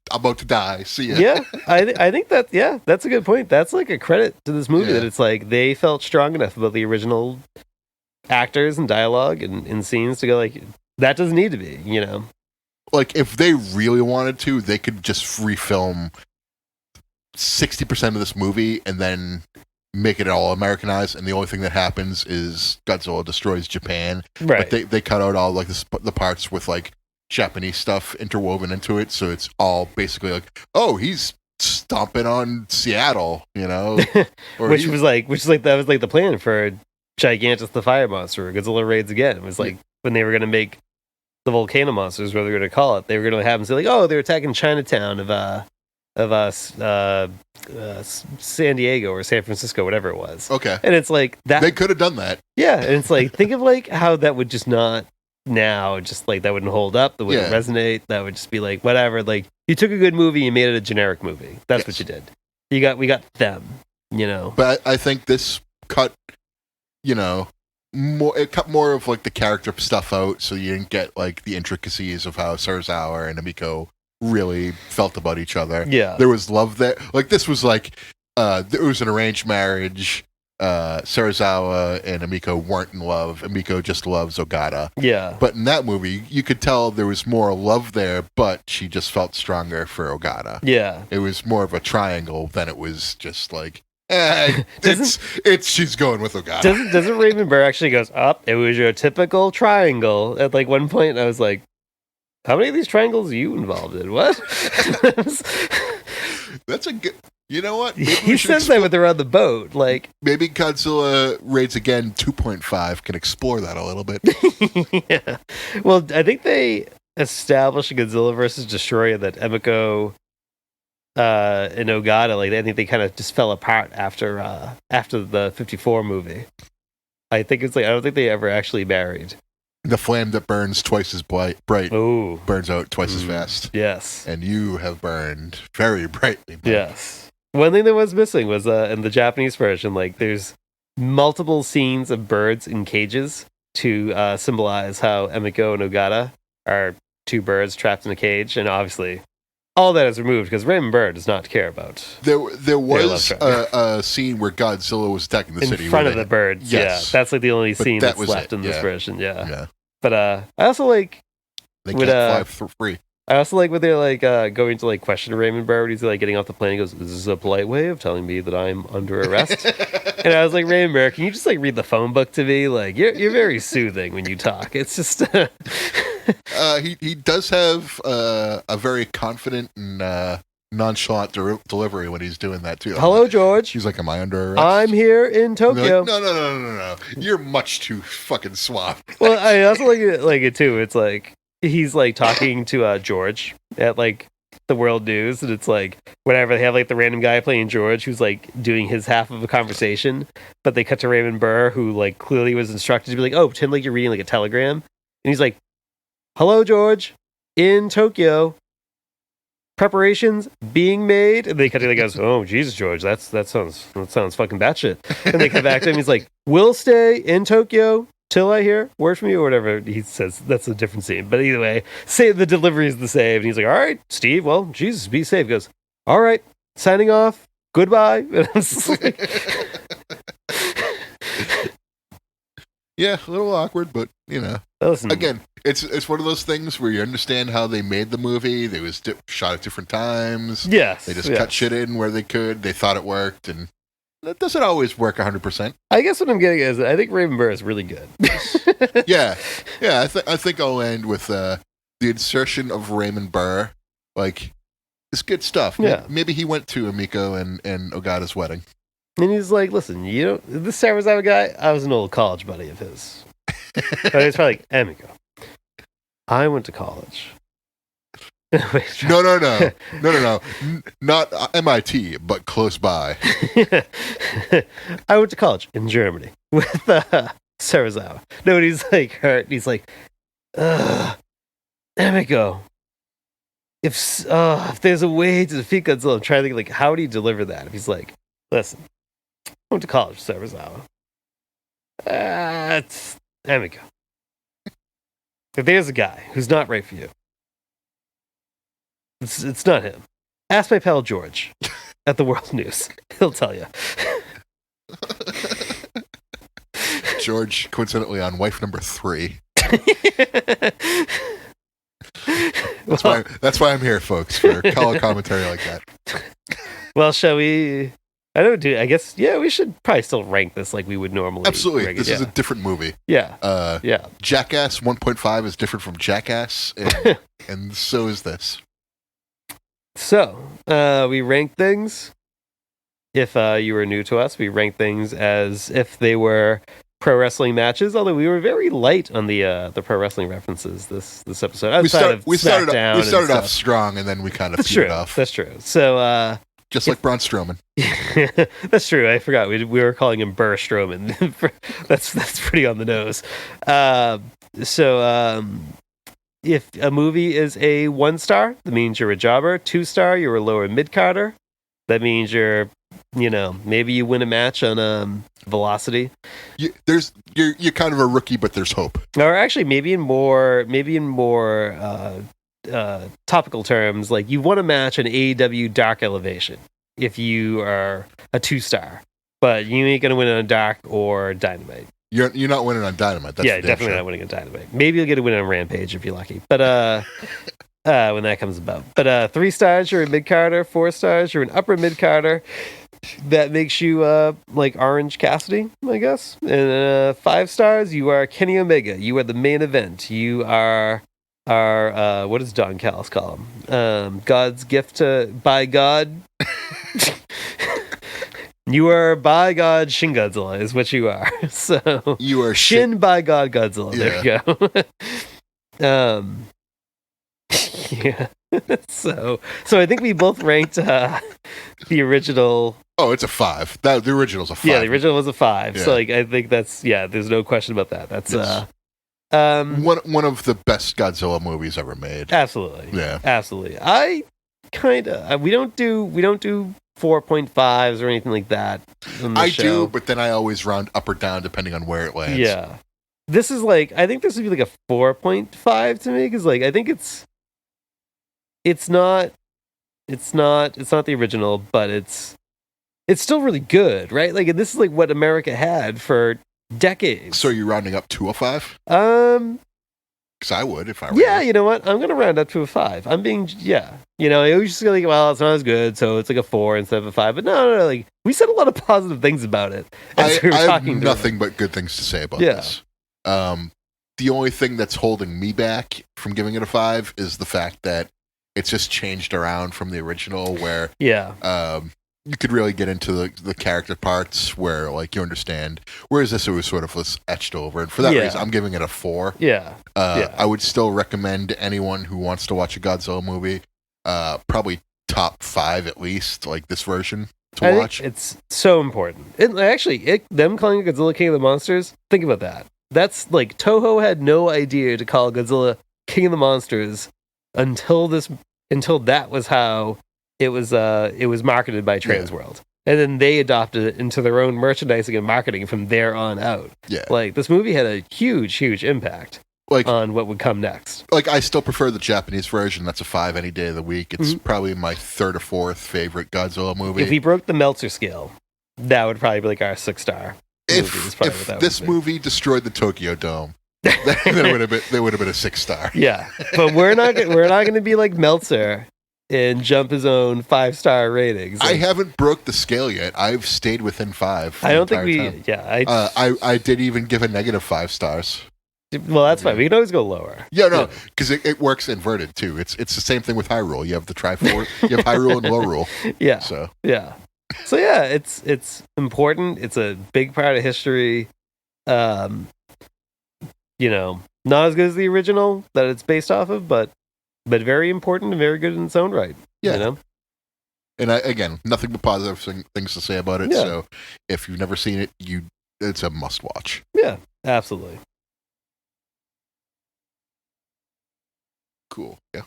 about to die. See ya. Yeah, I think that that's a good point. That's like a credit to this movie that it's like they felt strong enough about the original actors and dialogue and scenes to go like that doesn't need to be. Like if they really wanted to, they could just refilm 60% of this movie and then make it all Americanized, and the only thing that happens is Godzilla destroys Japan. Right. But they cut out all like the parts with like Japanese stuff interwoven into it, so it's all basically like, oh, he's stomping on Seattle, or which is like that was like the plan for Gigantus the Fire Monster, Godzilla Raids Again. It was like when they were going to make the volcano monsters, what they were going to call it, they were going to have them say like, oh, they're attacking Chinatown of San Diego or San Francisco, whatever it was. Okay. And it's like that they could have done that. Yeah, and it's like think of like how that would just not now, just like that wouldn't hold up, that wouldn't Yeah. resonate, that would just be like whatever. Like you took a good movie and made it a generic movie. That's Yes. what you did. We got them, you know. But I think this cut, it cut more of like the character stuff out, so you didn't get like the intricacies of how Serizawa and Amiko really felt about each other. Yeah. There was love there. Like this was like it was an arranged marriage. Serizawa and Amiko weren't in love. Amiko just loves Ogata. Yeah. But in that movie, you could tell there was more love there, but she just felt stronger for Ogata. Yeah. It was more of a triangle than it was just like, it's she's going with Ogata. Doesn't Raymond Burr actually goes up? It was your typical triangle. At like one point, I was like, "How many of these triangles are you involved in?" What? That's a good. You know what? Maybe He says that when they're on the boat. Like, maybe Godzilla Raids Again 2.5 can explore that a little bit. yeah. Well, I think they established Godzilla versus Destroyer that Emiko and Ogata, like, I think they kind of just fell apart after the 54 movie. I think it's like I don't think they ever actually married. The flame that burns twice as bright Oh, burns out twice as fast. yes. And you have burned very brightly. Buddy. Yes. One thing that was missing was in the Japanese version, like there's multiple scenes of birds in cages to symbolize how Emiko and Ogata are two birds trapped in a cage, and obviously all that is removed because Raymond Burr does not care about There was love a scene where Godzilla was attacking the in city. front where of the they- birds. Yes. Yeah, that's like the only But scene that that's was left it, in this yeah. version. Yeah, Yeah. but I also like They Would, can't fly free. when they're like going to like question Raymond Burr when he's like getting off the plane. He goes, "This is a polite way of telling me that I'm under arrest." And I was like, Raymond Burr, can you just like read the phone book to me? Like you're very soothing when you talk. It's just He does have a very confident and nonchalant delivery when he's doing that too. hello, George. He's like, "Am I under arrest?" I'm here in And they're Tokyo. like, no. You're much too fucking suave. Well, I also like it too. It's like he's like talking to George at like the World News, and it's like whenever they have like the random guy playing George who's like doing his half of a conversation, but they cut to Raymond Burr who like clearly was instructed to be like, "Oh, pretend like you're reading like a telegram," and he's like, "Hello, George, in Tokyo. Preparations being made," and they cut to like goes, "Oh, Jesus, George, that sounds fucking batshit." And they come back to him. He's like, "We'll stay in Tokyo till I hear word from you," or whatever he says. That's a different scene, but either way, say the delivery is the same. And he's like, "All right, Steve. Well, Jesus, be safe." He goes, "All right, signing off. Goodbye." And I was just like, Yeah, a little awkward, but listen, again, it's one of those things where you understand how they made the movie. They was shot at different times. yes, They just yes. cut shit in where they could. They thought it worked, and that doesn't always work 100%. I guess what I'm getting is I think Raymond Burr is really good. Yeah. I think I'll end with the insertion of Raymond Burr. Like, it's good stuff. Yeah. Maybe he went to Amiko and Ogata's wedding. And he's like, "Listen, this Serizawa guy, I was an old college buddy of his." But he's probably like, "Emiko, I went to college." Wait, No. Not MIT, but close by. I went to college in Germany with Serizawa. No, and he's like hurt. And he's like, Emiko, if there's a way to defeat Godzilla, I'm trying to think, like, how do you deliver that? If he's like, "Listen, I went to college with Serizawa. It's Emiko. If there's a guy who's not right for you, it's not him. Ask my pal George at the World News. He'll tell you." George, coincidentally, on wife number 3. That's why I'm here, folks, for color commentary like that. Well, shall we? I guess, yeah, we should probably still rank this like we would normally. Absolutely. rank it, This is a different movie. yeah. Yeah. Jackass 1.5 is different from Jackass, and so is this. So, we rank things. If you were new to us, we rank things as if they were pro wrestling matches. Although we were very light on the pro wrestling references this episode. We started SmackDown and off stuff. strong, and then we kind of That's petered true. off. That's true. So just like Braun Strowman. That's true. I forgot. We were calling him Burr Strowman. that's pretty on the nose. If a movie is a 1 star, that means you're a jobber. 2 star, you're a lower mid carder. That means you're maybe you win a match on velocity. You're kind of a rookie, but there's hope. Or actually, maybe in more topical terms, like you won a match in AEW Dark Elevation if you are a 2 star, but you ain't gonna win on Dark or Dynamite. You're not winning on Dynamite. That's definitely not winning on Dynamite. Maybe you'll get a win on Rampage if you're lucky, but when that comes about. But 3 stars, you're a mid carder. 4 stars, you're an upper mid carder. That makes you like Orange Cassidy, I guess. And 5 stars, you are Kenny Omega. You are the main event. You are what does Don Callis call him? God's gift by God. You are by God Shin Godzilla is what you are. So you are Shin by God Godzilla. Yeah. There you go. Yeah. So I think we both ranked the original. Oh, it's a 5. The original's a 5. Yeah, the original was a 5. Yeah. So like I think that's there's no question about that. That's Yes. One of the best Godzilla movies ever made. Absolutely. Yeah. Absolutely. I kind of we don't do 4.5s or anything like that on the show. Do, but then I always round up or down depending on where it lands. Yeah. This is like I think this would be like a 4.5 to me cuz like I think it's not the original, but it's still really good, right? Like this is like what America had for decades. So you're rounding up to a 5? Because I would if I were Yeah, you. you know what? I'm gonna round up to a 5. I'm being I always just go like, well, it's not as good, so it's like a 4 instead of a 5. But no, like we said a lot of positive things about it. As we were I have talking nothing but good things to say about this. The only thing that's holding me back from giving it a 5 is the fact that it's just changed around from the original, where you could really get into the character parts where like you understand. Whereas this, it was sort of etched over, and for that reason, I'm giving it a 4. I would still recommend anyone who wants to watch a Godzilla movie, probably top 5 at least, like this version to watch. It's so important. Them calling it Godzilla King of the Monsters. Think about that. That's like Toho had no idea to call Godzilla King of the Monsters until that was how it was marketed by Transworld. And then they adopted it into their own merchandising and marketing from there on out. Yeah. Like this movie had a huge impact on what would come next. Like I still prefer the Japanese version. That's a 5 any day of the week. It's probably my 3rd or 4th favorite Godzilla movie. If we broke the Meltzer scale, that would probably be like our 6 star. If this movie destroyed the Tokyo Dome, then would have been a 6 star. Yeah, but we're not going to be like Meltzer and jump his own 5-star ratings. I haven't broke the scale yet. I've stayed within 5. I don't think we. Time. Yeah, I did even give a negative 5 stars. Well, that's fine. We can always go lower. Yeah, no, because it works inverted too. It's the same thing with Hyrule. You have the Triforce. You have Hyrule and Low Rule. Yeah. So it's important. It's a big part of history. Not as good as the original that it's based off of, but very important and very good in its own right. Yeah. And again, nothing but positive things to say about it. Yeah. So if you've never seen it, it's a must watch. Yeah, absolutely. Cool. Yeah.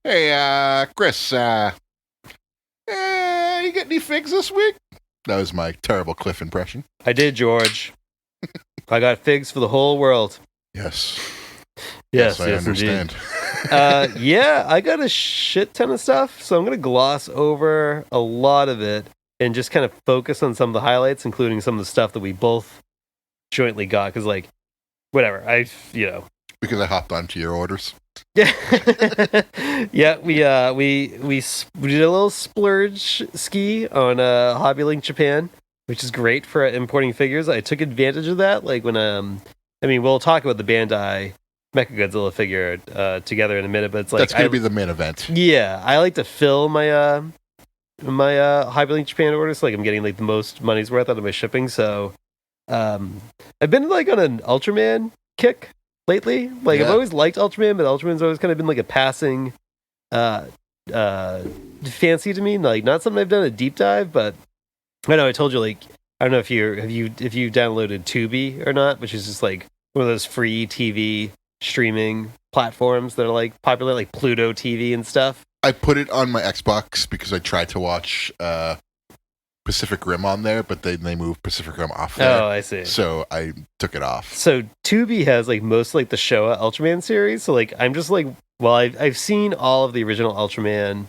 Hey, Chris, you get any figs this week? That was my terrible Cliff impression. I did, George. I got figs for the whole world. Yes. Yes, I understand. I got a shit ton of stuff, so I'm going to gloss over a lot of it and just kind of focus on some of the highlights, including some of the stuff that we both jointly got, because, like, whatever, Because I hopped onto your orders. Yeah. Yeah, we did a little splurge ski on Hobby Link Japan, which is great for importing figures. I took advantage of that, like when we'll talk about the Bandai MechaGodzilla figure together in a minute, but it's like that's going to be the main event. Yeah, I like to fill my Hobby Link Japan orders, so like I'm getting like the most money's worth out of my shipping. So I've been like on an Ultraman kick lately. Like I've always liked Ultraman, but Ultraman's always kind of been like a passing fancy to me. Like, not something I've done a deep dive, but I know I told you, like, I don't know if you downloaded Tubi or not, which is just like one of those free TV streaming platforms that are like popular, like Pluto TV and stuff. I put it on my Xbox because I tried to watch Pacific Rim on there, but they moved Pacific Rim off there. Oh, I see. So I took it off. So Tubi has like most like the Showa Ultraman series. So like I'm just like, well, I've seen all of the original Ultraman,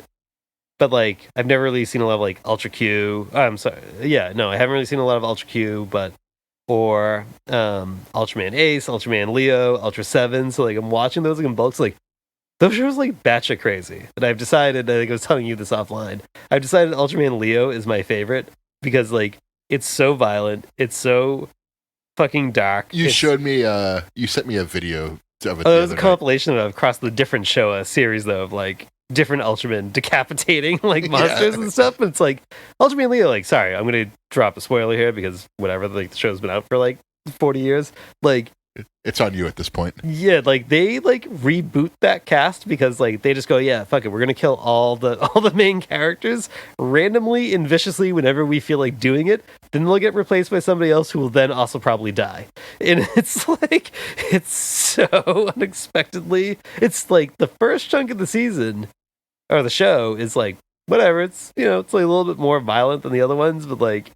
but like I've never really seen a lot of like Ultra Q. I'm sorry, yeah, no, I haven't really seen a lot of Ultra Q, but or Ultraman Ace, Ultraman Leo, Ultra 7. So like I'm watching those like in bulk. So, like those shows like batshit crazy. And I've decided, I think I was telling you this offline, I've decided Ultraman Leo is my favorite because like it's so violent, it's so fucking dark. You showed me you sent me a video of it. Oh, it was a compilation of across the different Showa series though, of like different Ultraman decapitating like monsters and stuff. And it's like Ultraman Leo, like, sorry, I'm gonna drop a spoiler here because whatever, like the show's been out for like 40 years. Like it's on you at this point. Yeah, like they like reboot that cast because like they just go, yeah, fuck it, we're gonna kill all the main characters randomly and viciously whenever we feel like doing it. Then they'll get replaced by somebody else who will then also probably die. And it's like it's so unexpectedly. It's like the first chunk of the season or the show is like whatever. It's it's like a little bit more violent than the other ones, but like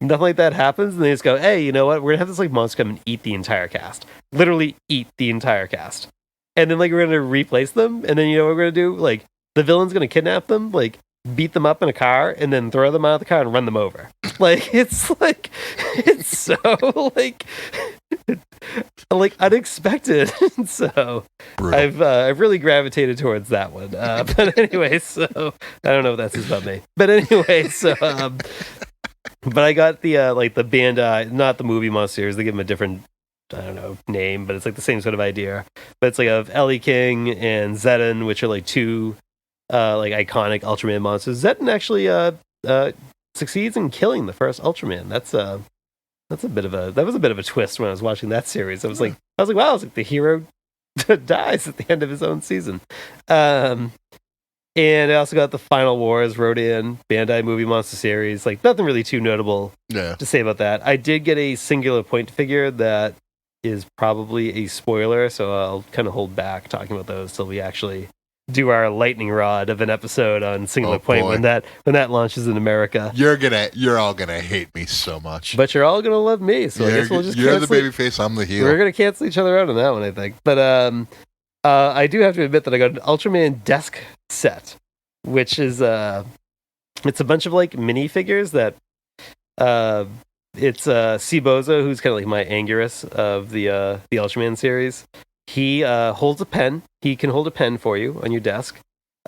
nothing like that happens, and they just go, hey, you know what? We're gonna have this like monster come and eat the entire cast. Literally eat the entire cast. And then like we're gonna replace them, and then you know what we're gonna do? Like the villain's gonna kidnap them, like beat them up in a car, and then throw them out of the car and run them over. Like it's so like unexpected. So brutal. I've really gravitated towards that one. But anyway, so I don't know if that says about me. But anyway, so but I got the like the Bandai, not the movie monsters. They give them a different, I don't know, name, but it's like the same sort of idea. But it's like of Ellie King and Zedden, which are like two like iconic Ultraman monsters. Zedden actually succeeds in killing the first Ultraman. That was a bit of a twist when I was watching that series. I was like, wow, it's like the hero dies at the end of his own season. And I also got the Final Wars Rodan Bandai movie monster series. Like nothing really too notable to say about that. I did get a Singular Point figure that is probably a spoiler, so I'll kind of hold back talking about those till we actually do our lightning rod of an episode on Singular Point when that launches in America. You're all gonna hate me so much, but you're all gonna love me. So I guess we'll just you're the babyface. I'm the heel. We're gonna cancel each other out on that one, I think. But I do have to admit that I got an Ultraman desk set, which is it's a bunch of like minifigures that it's Ciboza, who's kind of like my Anguirus of the Ultraman series. He holds a pen. He can hold a pen for you on your desk.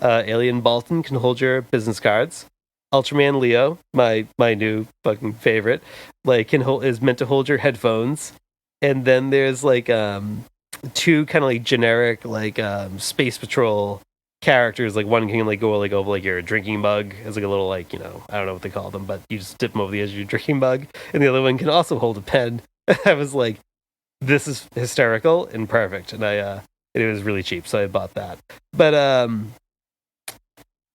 Alien Balton can hold your business cards. Ultraman Leo, my new fucking favorite, like is meant to hold your headphones. And then there's like two kind of like generic like Space Patrol characters. Like one can like go like over like your drinking mug as like a little like I don't know what they call them, but you just dip them over the edge of your drinking mug. And the other one can also hold a pen. I was like, this is hysterical and perfect, and it was really cheap, so I bought that. But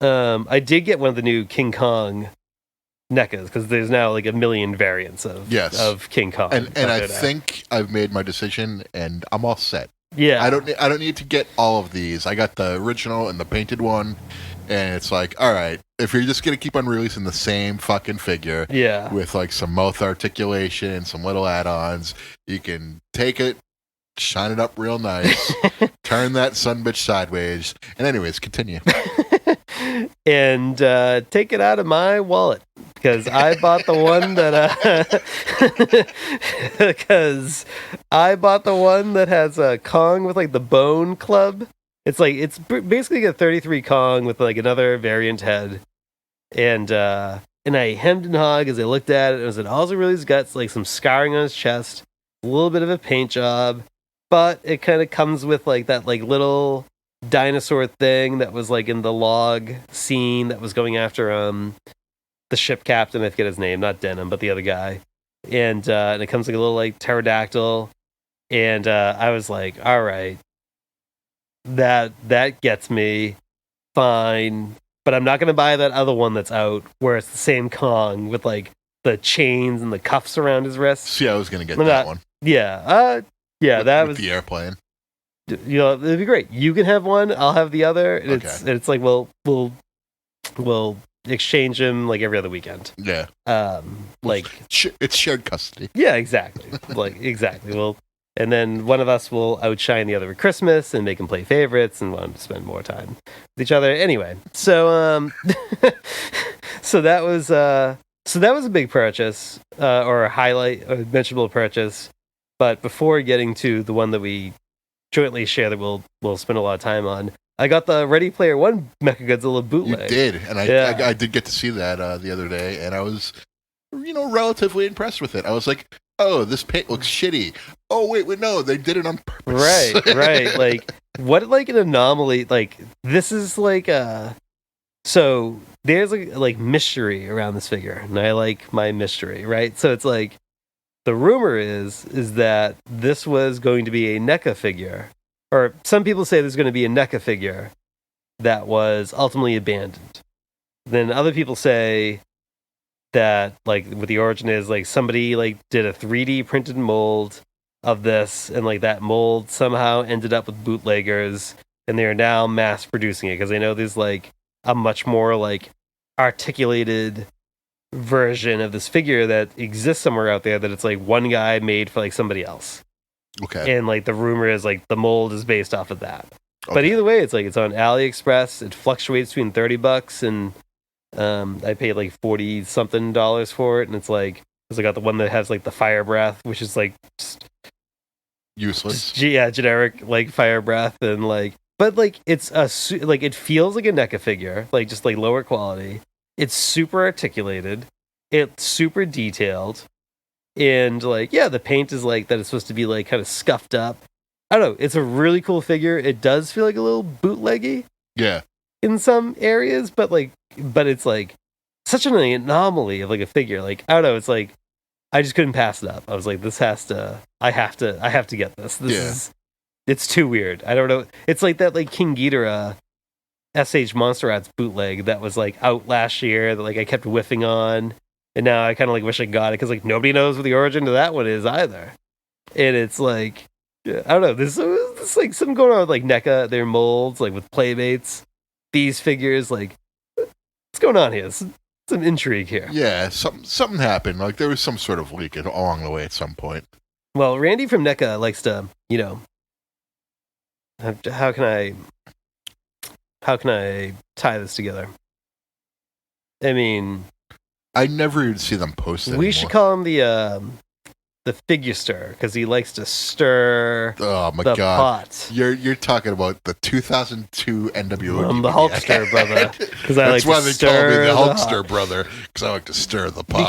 I did get one of the new King Kong NECAs because there's now like a million variants of King Kong. And I think I've made my decision, and I'm all set. Yeah, I don't need to get all of these. I got the original and the painted one, and it's like, all right, if you're just gonna keep on releasing the same fucking figure, with like some mouth articulation, some little add-ons, you can take it, shine it up real nice, turn that sumbitch sideways, and anyways, continue. And take it out of my wallet because I bought the one that has a Kong with like the Bone Club. It's basically a 33 Kong with like another variant head, and I hemmed and hawed as I looked at it. And I said, all it really has got like some scarring on his chest, a little bit of a paint job, but it kind of comes with like that like little dinosaur thing that was like in the log scene that was going after the ship captain. I forget his name, not Denim, but the other guy. And it comes like a little like pterodactyl, and I was like, all right, that gets me. fine, but I'm not gonna buy that other one that's out where it's the same Kong with like the chains and the cuffs around his wrists. See, I was gonna get I'm that not- one. Yeah, that with was the airplane. it'd be great. You can have one, I'll have the other. And it's like we'll exchange them like every other weekend. Yeah, Like it's shared custody. yeah, exactly. Like exactly. Well, and then one of us will outshine the other at Christmas and make them play favorites and want to spend more time with each other. Anyway, so so that was a big purchase or a highlight, a mentionable purchase. But before getting to the one that we jointly share that we'll spend a lot of time on, I got the Ready Player One MechaGodzilla bootleg. You did, and I did get to see that the other day, and I was, relatively impressed with it. I was like, oh, this paint looks shitty. Oh, wait, no, they did it on purpose. Right. Like, what, like, an anomaly. Like, this is like so there's like mystery around this figure, and I like my mystery, right? So it's like, the rumor is that this was going to be a NECA figure, or some people say there's going to be a NECA figure that was ultimately abandoned. Then other people say that, like, what the origin is, like, somebody like did a 3D printed mold of this, and like that mold somehow ended up with bootleggers, and they are now mass producing it because they know there's like a much more like articulated version of this figure that exists somewhere out there that it's like one guy made for like somebody else. Okay. And like the rumor is like the mold is based off of that. Okay. But either way, it's like it's on AliExpress. It fluctuates between $30 and I paid like $40 something for it, and it's like, because I got the one that has like the fire breath, which is like just useless. Generic like fire breath, and like, but like it's like it feels like a NECA figure, like just like lower quality. It's super articulated. It's super detailed. And like, yeah, the paint is like that. It's supposed to be like kind of scuffed up. I don't know. It's a really cool figure. It does feel like a little bootleggy. Yeah. In some areas, but it's like such an anomaly of like a figure. Like, I don't know. It's like, I just couldn't pass it up. I was like, I have to get this. It's too weird. I don't know. It's like that like King Ghidorah SH Monster Rats bootleg that was like out last year that like I kept whiffing on, and now I kind of like wish I got it because like nobody knows what the origin of that one is either. And it's like, I don't know, there's like something going on with like NECA, their molds, like with playmates, these figures, like what's going on here? Some intrigue here. Yeah, something happened. Like there was some sort of leak along the way at some point. Well, Randy from NECA likes to, how can I tie this together? I mean, I never even see them post it. We should call him the figure stir because he likes to stir. Oh my the god! Pot. You're talking about the 2002 NWO. I'm the Hulkster brother because I like to stir. That's why they call me the Hulkster brother, because I like to stir the pot.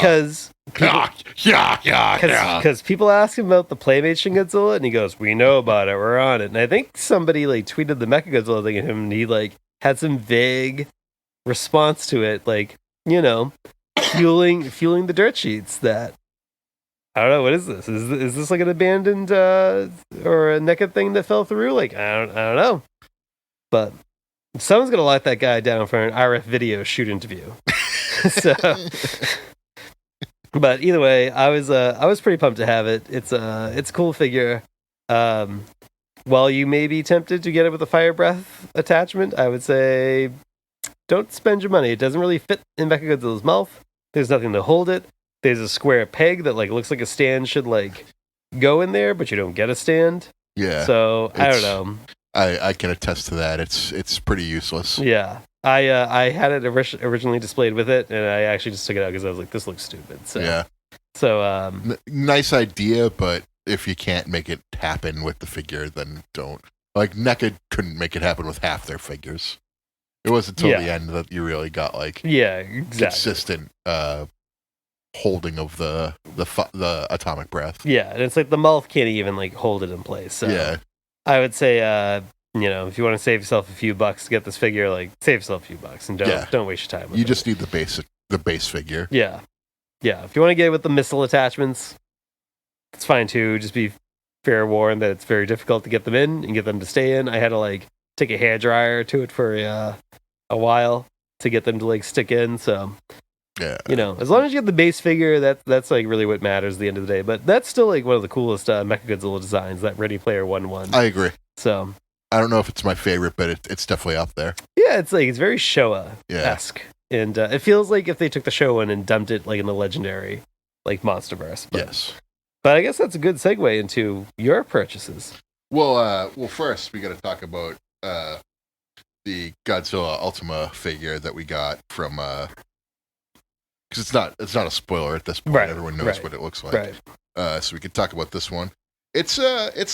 Because people ask him about the Playmate Shin Godzilla, and he goes, "We know about it. We're on it." And I think somebody like tweeted the MechaGodzilla thing at him, and he like had some vague response to it, like fueling the dirt sheets that. I don't know, what is this? Is this like an abandoned or a NECA thing that fell through? Like, I don't know. But someone's gonna lock that guy down for an RF video shoot interview. So, but either way, I was pretty pumped to have it. It's a cool figure. While you may be tempted to get it with a fire breath attachment, I would say don't spend your money. It doesn't really fit in MechaGodzilla's mouth. There's nothing to hold it. There's a square peg that like looks like a stand should like go in there, but you don't get a stand. Yeah. So I don't know. I can attest to that. It's pretty useless. Yeah. I had it originally displayed with it, and I actually just took it out because I was like, this looks stupid. So yeah. So nice idea, but if you can't make it happen with the figure, then don't. Like NECA couldn't make it happen with half their figures. It wasn't until the end that you really got like consistent holding of the atomic breath. Yeah, and it's like the mouth can't even like hold it in place. So yeah, I would say if you want to save yourself a few bucks to get this figure, like save yourself a few bucks and don't waste your time with it. You just need the base figure. Yeah. If you want to get it with the missile attachments, it's fine too. Just be fair warned that it's very difficult to get them in and get them to stay in. I had to like take a hairdryer to it for a while to get them to like stick in. So Yeah. as long as you have the base figure, that's like really what matters at the end of the day. But that's still like one of the coolest MechaGodzilla designs, that Ready Player one. I agree. So I don't know if it's my favorite, but it's definitely up there. yeah, it's very Showa-esque. And it feels like if they took the Showa and dumped it like in the legendary like Monsterverse. Yes. But I guess that's a good segue into your purchases. Well, first we got to talk about the Godzilla Ultima figure that we got from because it's not a spoiler at this point. Right, Everyone knows right, what it looks like. Right. So we could talk about this one. It's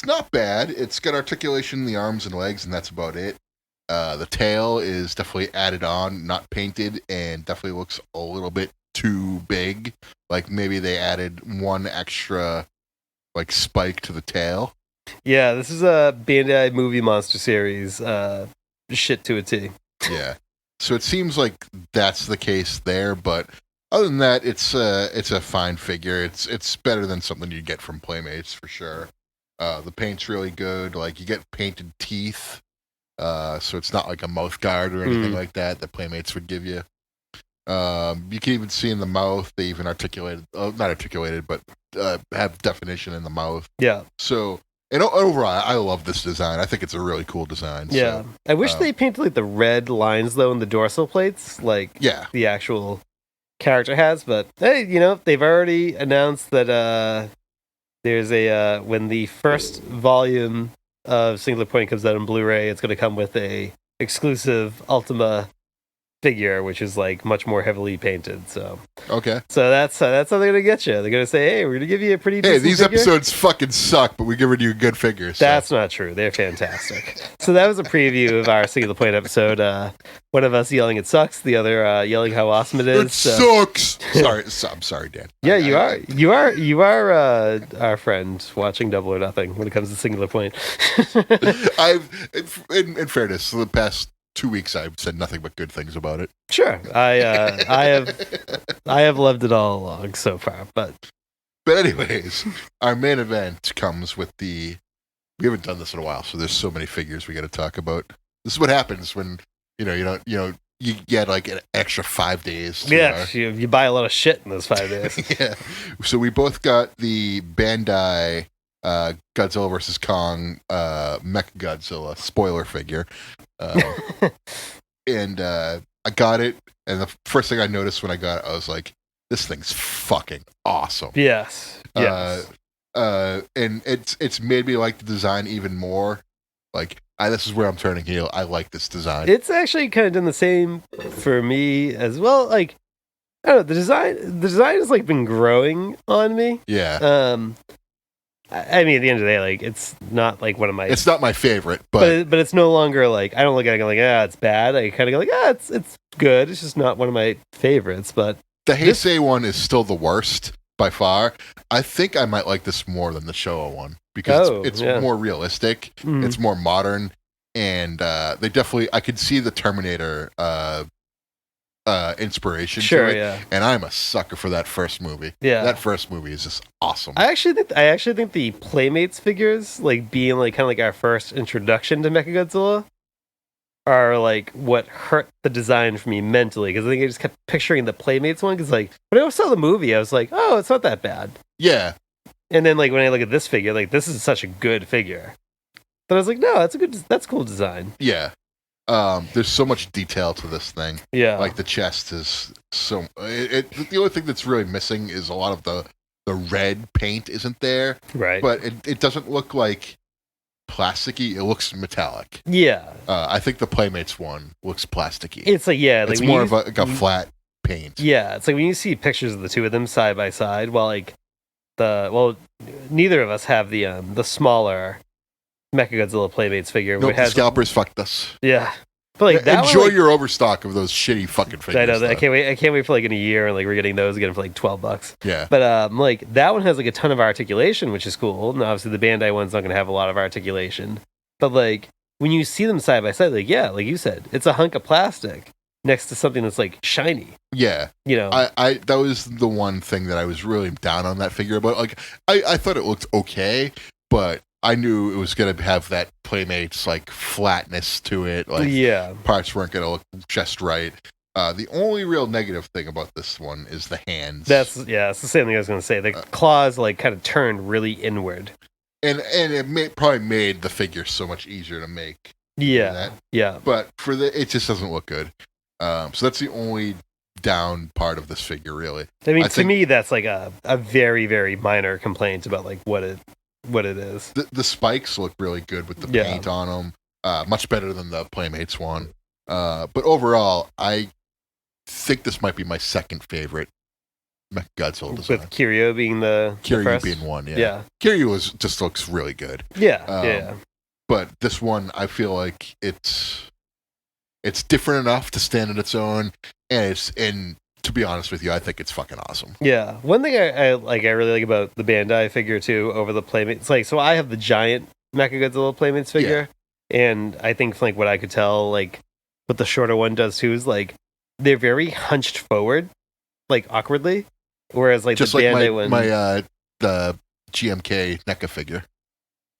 not bad. It's got articulation in the arms and legs, and that's about it. The tail is definitely added on, not painted, and definitely looks a little bit too big. Like maybe they added one extra like spike to the tail. Yeah, this is a Bandai movie monster series shit to a T. Yeah. So it seems like that's the case there, but other than that, it's a fine figure. It's better than something you get from Playmates for sure. The paint's really good. Like you get painted teeth, so it's not like a mouth guard or anything like that Playmates would give you. You can even see in the mouth they even not articulated, but have definition in the mouth. Yeah. So. And overall, I love this design. I think it's a really cool design. Yeah. So, I wish they painted like the red lines though in the dorsal plates, like the actual character has. But hey, they've already announced that there's a when the first volume of Singular Point comes out on Blu-ray, it's going to come with a exclusive Ultima figure, which is like much more heavily painted. So okay, so that's how they're gonna get you. They're gonna say, "Hey, we're gonna give you a pretty decent these figure." episodes fucking suck, but we're giving you a good figure." So. That's not true. They're fantastic. So that was a preview of our Singular Point episode. One of us yelling it sucks, the other yelling how awesome it is. It sucks. I'm sorry, Dan. Yeah, you are our friend watching Double or Nothing when it comes to Singular Point. In fairness, the past 2 weeks I've said nothing but good things about it. Sure, I have loved it all along so far. But anyways, our main event comes with we haven't done this in a while, so there's so many figures we got to talk about. This is what happens when you get like an extra 5 days. You buy a lot of shit in those 5 days. Yeah. So we both got the Bandai Godzilla vs. Kong MechaGodzilla spoiler figure. And I got it, and the first thing I noticed when I got it, I was like, this thing's fucking awesome. Yes. And it's made me like the design even more. Like, this is where I'm turning heel. I like this design. It's actually kind of done the same for me as well. Like, I don't know, the design has like been growing on me. Yeah. I mean, at the end of the day, like, it's not like one of my. It's not my favorite, but it's no longer like I don't look at it and go like, it's bad. I kind of go like, it's good. It's just not one of my favorites. But the Heisei one is still the worst by far. I think I might like this more than the Showa one because it's more realistic. Mm. It's more modern, and they definitely. I could see the Terminator inspiration to it, and I'm a sucker for that first movie. Yeah, that first movie is just awesome. I actually think the Playmates figures, like being like kind of like our first introduction to MechaGodzilla, are like what hurt the design for me mentally, because I think I just kept picturing the Playmates one, because like when I saw the movie, I was like, oh, it's not that bad. Yeah, and then like when I look at this figure, like this is such a good figure. But I was like, no, that's cool design. Yeah. There's so much detail to this thing. Yeah, like the chest is so. The only thing that's really missing is a lot of the red paint isn't there. Right, but it doesn't look like plasticky. It looks metallic. Yeah, I think the Playmates one looks plasticky. It's like it's more of a flat paint. Yeah, it's like when you see pictures of the two of them side by side. While like neither of us have the smaller MechaGodzilla Playmates figure. Nope, the scalpers fucked us. Yeah, but like that enjoy one, like, your overstock of those shitty fucking figures. I know that. I can't wait for like in a year, and like we're getting those again for like $12. Yeah, but like that one has like a ton of articulation, which is cool. And obviously the Bandai one's not going to have a lot of articulation. But like when you see them side by side, like like you said, it's a hunk of plastic next to something that's like shiny. Yeah, I that was the one thing that I was really down on that figure. But like I thought it looked okay, but I knew it was going to have that Playmates like flatness to it. Like Yeah. parts weren't going to look just right. The only real negative thing about this one is the hands. It's the same thing I was going to say. The claws like kind of turned really inward. And it probably made the figure so much easier to make. Yeah. Yeah. But it just doesn't look good. So that's the only down part of this figure, really. I mean, to me, that's like a very, very minor complaint about like what it is. The spikes look really good with the paint on them. Much better than the Playmates one. But overall, I think this might be my second favorite MechaGodzilla design. With Kiryu being the first? Being one, yeah. Kiryu just looks really good. Yeah. But this one, I feel like it's different enough to stand on its own, and to be honest with you, I think it's fucking awesome. Yeah. One thing I really like about the Bandai figure too over the Playmates, like, so I have the giant MechaGodzilla Playmates figure, and I think like what I could tell, like what the shorter one does too, is like they're very hunched forward, like awkwardly, whereas like just the like Bandai one, the GMK NECA figure.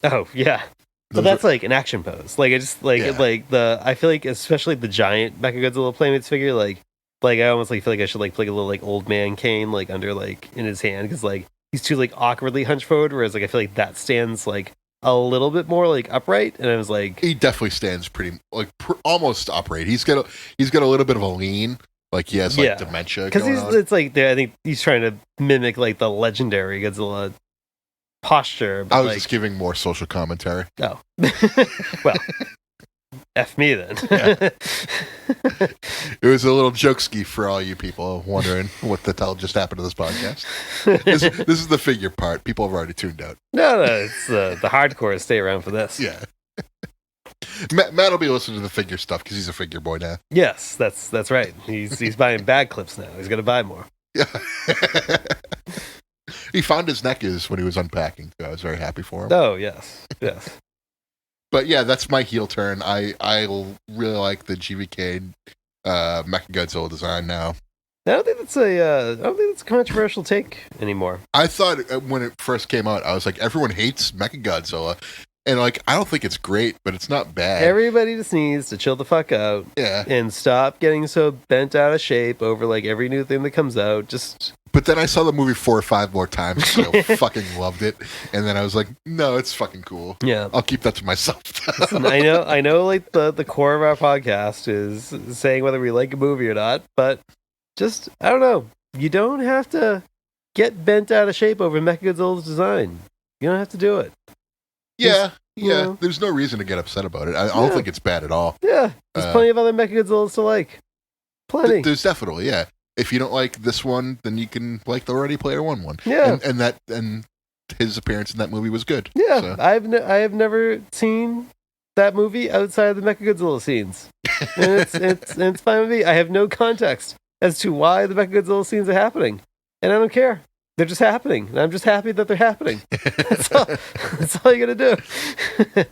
Oh yeah. But that's like an action pose. Like, I just like I feel like especially the giant MechaGodzilla Playmates figure, like I almost like feel like I should like play a little like old man cane like under like in his hand, because like he's too like awkwardly hunched forward, whereas like I feel like that stands like a little bit more like upright, and I was like, he definitely stands pretty like almost upright. He's got a little bit of a lean, like he has like dementia, because it's like I think he's trying to mimic like the legendary Godzilla posture. But I was just giving more social commentary. Oh. Well, F me then. It was a little jokeski for all you people wondering what the hell just happened to this podcast. This is the figure part. People have already tuned out. No, it's the hardcore stay around for this. Yeah. Matt will be listening to the figure stuff because he's a figure boy now. Yes, that's right. He's buying bag clips now. He's going to buy more. Yeah. He found his NECAs when he was unpacking, so I was very happy for him. Oh, yes. But yeah, that's my heel turn. I really like the GvK MechaGodzilla design now. I don't think that's a controversial take anymore. I thought when it first came out, I was like, everyone hates MechaGodzilla. And like, I don't think it's great, but it's not bad. Everybody just needs to chill the fuck out. Yeah. And stop getting so bent out of shape over like every new thing that comes out. But then I saw the movie 4 or 5 more times, so I fucking loved it. And then I was like, no, it's fucking cool. Yeah. I'll keep that to myself. Listen, I know like the core of our podcast is saying whether we like a movie or not, but just, I don't know. You don't have to get bent out of shape over MechaGodzilla's design. You don't have to do it. Yeah. There's no reason to get upset about it. I don't think it's bad at all. Yeah. There's plenty of other MechaGodzillas to like. Plenty. There's definitely, yeah. If you don't like this one, then you can like the Ready Player One one. Yeah. And his appearance in that movie was good. Yeah. So. I have never seen that movie outside of the MechaGodzilla scenes. And it's fine with me. I have no context as to why the MechaGodzilla scenes are happening. And I don't care. They're just happening. And I'm just happy that they're happening. That's all you gotta do. But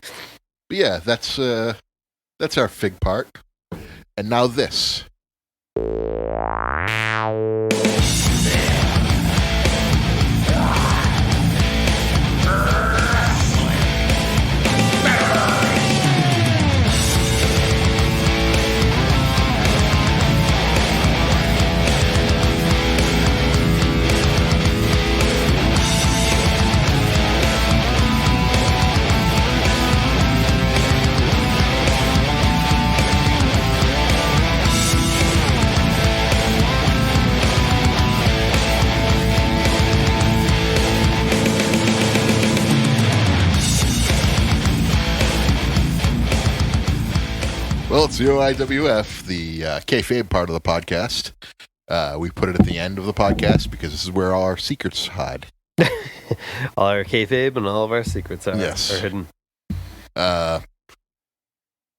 yeah, that's our fig part. And now this. Well, it's the OIWF, the kayfabe part of the podcast. We put it at the end of the podcast because this is where all our secrets hide. All our kayfabe and all of our secrets are hidden.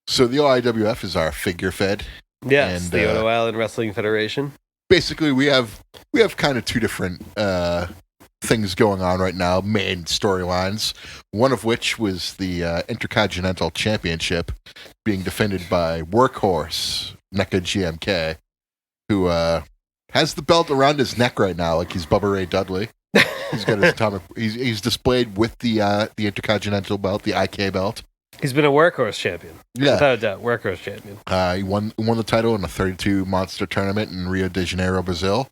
So the OIWF is our figure fed. Yes, and, the Oto Island Wrestling Federation. Basically, we have kind of two different things going on right now, main storylines. One of which was the Intercontinental Championship being defended by Workhorse Neca GMK, who has the belt around his neck right now, like he's Bubba Ray Dudley. He's got his atomic. He's displayed with the Intercontinental belt, the IK belt. He's been a workhorse champion. Yeah, Without a doubt, workhorse champion. He won the title in a 32 monster tournament in Rio de Janeiro, Brazil,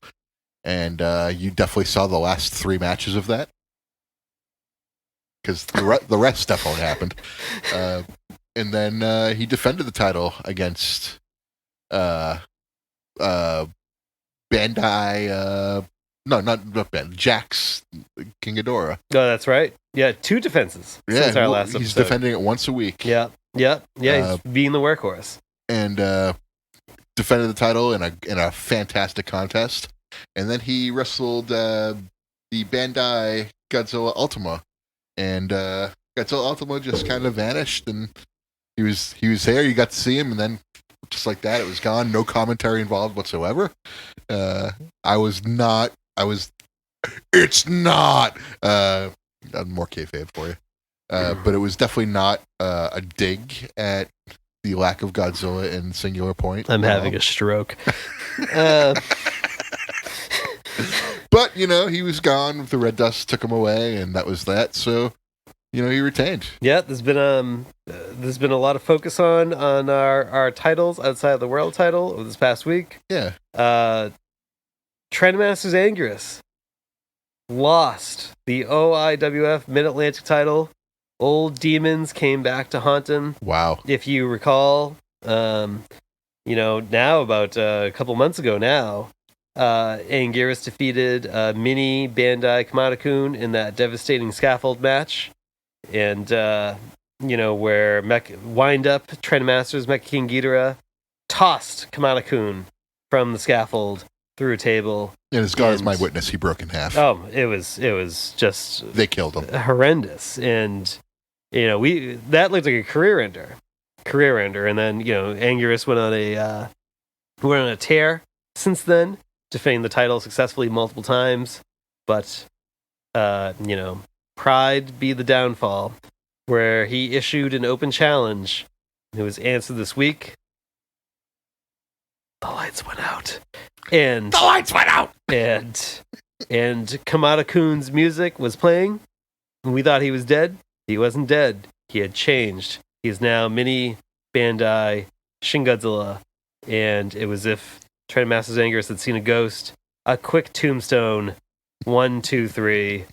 and you definitely saw the last 3 matches of that because the rest definitely happened. And then he defended the title against Bandai. No, not Bandai. Jax King Ghidorah. Oh, that's right. Yeah, 2 defenses since our last episode. He's defending it once a week. Yeah. He's being the workhorse. And defended the title in a fantastic contest. And then he wrestled the Bandai Godzilla Ultima, and Godzilla Ultima just kind of vanished, and he was there. You got to see him, and then just like that, it was gone. No commentary involved whatsoever. It's not. More kayfabe for you. But it was definitely not a dig at the lack of Godzilla in Singular Point. I'm having a stroke. But, he was gone. The red dust took him away, and that was that. So, he retained. Yeah, there's been a lot of focus on our titles outside of the world title of this past week. Yeah. Trendmasters Anguirus lost the OIWF Mid-Atlantic title. Old demons came back to haunt him. Wow. If you recall, now about a couple months ago now, Anguirus defeated Mini Bandai Kamada-kun in that devastating scaffold match. And, where wind-up Trendmasters Mecha King Ghidorah tossed Kamada-kun from the scaffold through a table. And as God is my witness, he broke in half. Oh, it was just... They killed him. Horrendous. And, that looked like a career ender. And then, Anguirus went on a tear since then, defending the title successfully multiple times. But, pride be the downfall, where he issued an open challenge. It was answered this week. The lights went out. And Kamada-kun's music was playing. And we thought he was dead. He wasn't dead. He had changed. He is now Mini Bandai Shin Godzilla. And it was if Trendmasters Anguirus had seen a ghost. A quick tombstone. 1, 2, 3.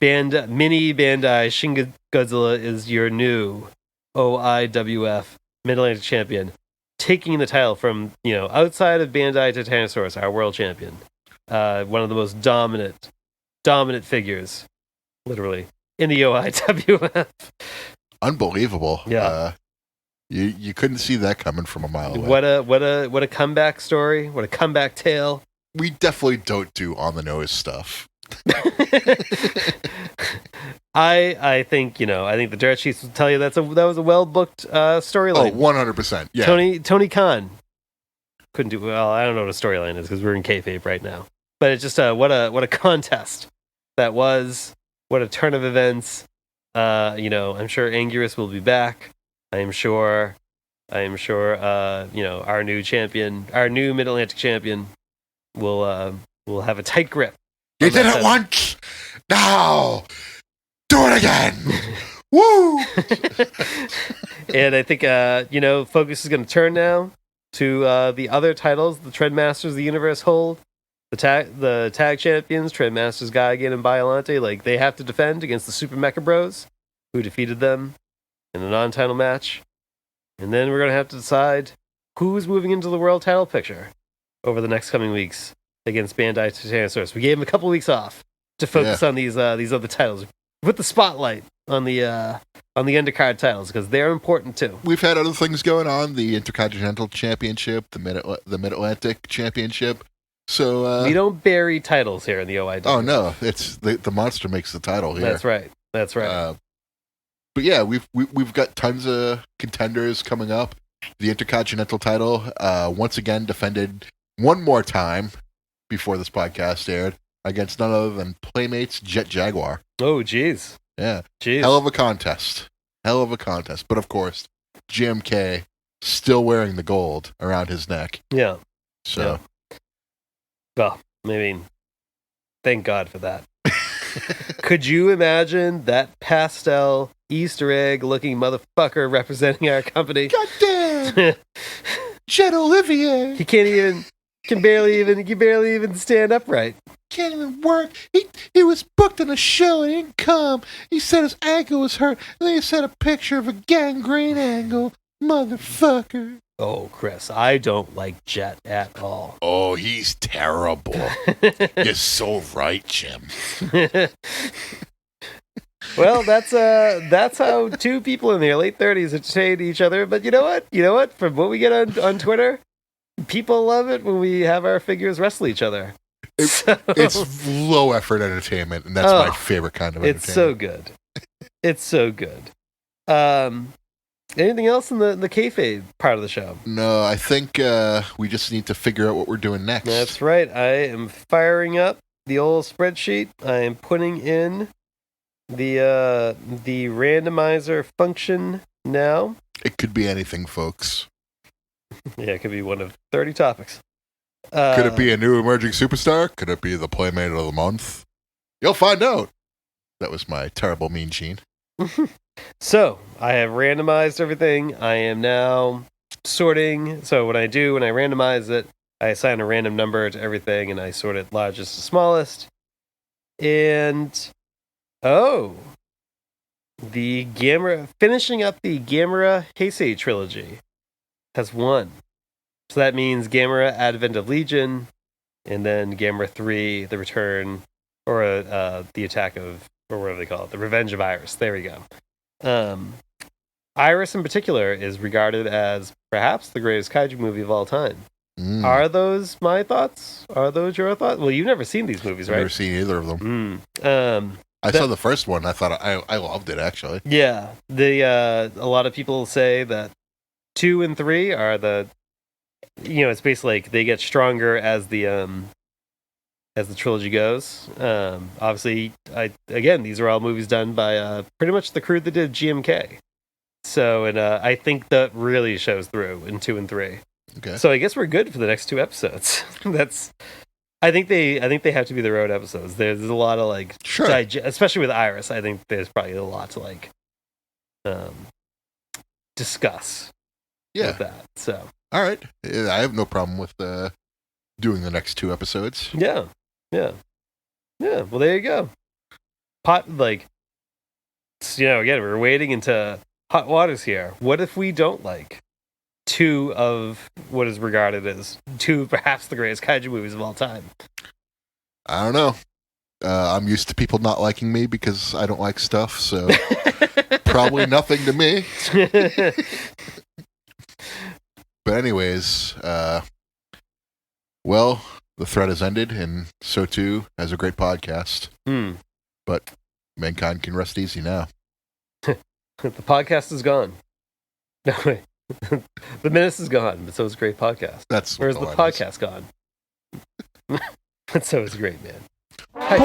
Mini Bandai Shin Godzilla is your new OIWF Mid-Atlantic champion, taking the title from, outside of Bandai Titanosaurus, our world champion. One of the most dominant figures, literally, in the OIWF. Unbelievable. Yeah. You couldn't see that coming from a mile away. What a comeback story. What a comeback tale. We definitely don't do on the nose stuff. I think the dirt sheets will tell you that was a well booked storyline. 100%. Yeah. Tony Khan couldn't do well. I don't know what a storyline is because we're in kayfabe right now. But it's just what a contest that was. What a turn of events. I'm sure Anguirus will be back. I am sure. Our new champion, our new Mid-Atlantic champion, will have a tight grip. You did it once. Now, do it again. Woo! And I think focus is going to turn now to the other titles the Trendmasters of the universe hold. The tag champions, Trendmasters Gaigan and Biolante, they have to defend against the Super Mecha Bros, who defeated them in a non-title match. And then we're going to have to decide who's moving into the world title picture over the next coming weeks against Bandai Titanosaurus. We gave him a couple weeks off to focus on these other titles. Put the spotlight on the undercard titles because they're important too. We've had other things going on: the Intercontinental Championship, the Mid-Atlantic Championship. So we don't bury titles here in the OIW. Oh no, it's the monster makes the title here. That's right. But yeah, we've got tons of contenders coming up. The Intercontinental title once again defended one more time before this podcast aired against none other than Playmates Jet Jaguar. Oh, jeez. Yeah. Jeez. Hell of a contest. But of course, GMK still wearing the gold around his neck. Yeah. So. Yeah. Well, thank God for that. Could you imagine that pastel Easter egg looking motherfucker representing our company? Goddamn! Jet Olivier! He can barely even stand upright. Can't even work. He was booked on a show and he didn't come. He said his ankle was hurt, and then he sent a picture of a gangrene angle. Motherfucker. Oh, Chris, I don't like Jet at all. Oh, he's terrible. You're so right, Jim. Well, that's how two people in their late 30s entertain each other. But you know what? From what we get on Twitter, people love it when we have our figures wrestle each other. It's low effort entertainment, and that's my favorite kind of entertainment. It's so good. It's so good. Anything else in the kayfabe part of the show? No, I think we just need to figure out what we're doing next. That's right. I am firing up the old spreadsheet. I am putting in the randomizer function now. It could be anything, folks. Yeah, it could be one of 30 topics. Could it be a new emerging superstar? Could it be the Playmate of the Month? You'll find out. That was my terrible mean Gene. So, I have randomized everything. I am now sorting. So, when I randomize it, I assign a random number to everything, and I sort it largest to smallest. And, finishing up the Gamera Heisei trilogy has won. So that means Gamera Advent of Legion, and then Gamera 3, The Return, or the Attack of, or whatever they call it, The Revenge of Iris. There we go. Iris in particular is regarded as perhaps the greatest kaiju movie of all time. Are those my thoughts? Are those your thoughts? Well, you've never seen these movies, right? I've never seen either of them. I saw the first one. I thought I loved it, actually. Yeah. A lot of people say that 2 and 3 are it's basically like they get stronger as the trilogy goes. Obviously, these are all movies done by pretty much the crew that did GMK. So, and I think that really shows through in 2 and 3. Okay. So I guess we're good for the next 2 episodes. I think they have to be the road episodes. There's a lot of especially with Iris. I think there's probably a lot to discuss. Yeah. With that. So. All right. I have no problem with doing the next 2 episodes. Yeah. Well, there you go. Again, we're wading into hot waters here. What if we don't like 2 of what is regarded as 2, perhaps the greatest kaiju movies of all time? I don't know. I'm used to people not liking me because I don't like stuff, so probably nothing to me. But anyways, well, the thread has ended, and so too has a great podcast. But mankind can rest easy now. The podcast is gone. No, wait. The menace is gone, but so is a great podcast. Where's the podcast gone? So is a great man. Hi.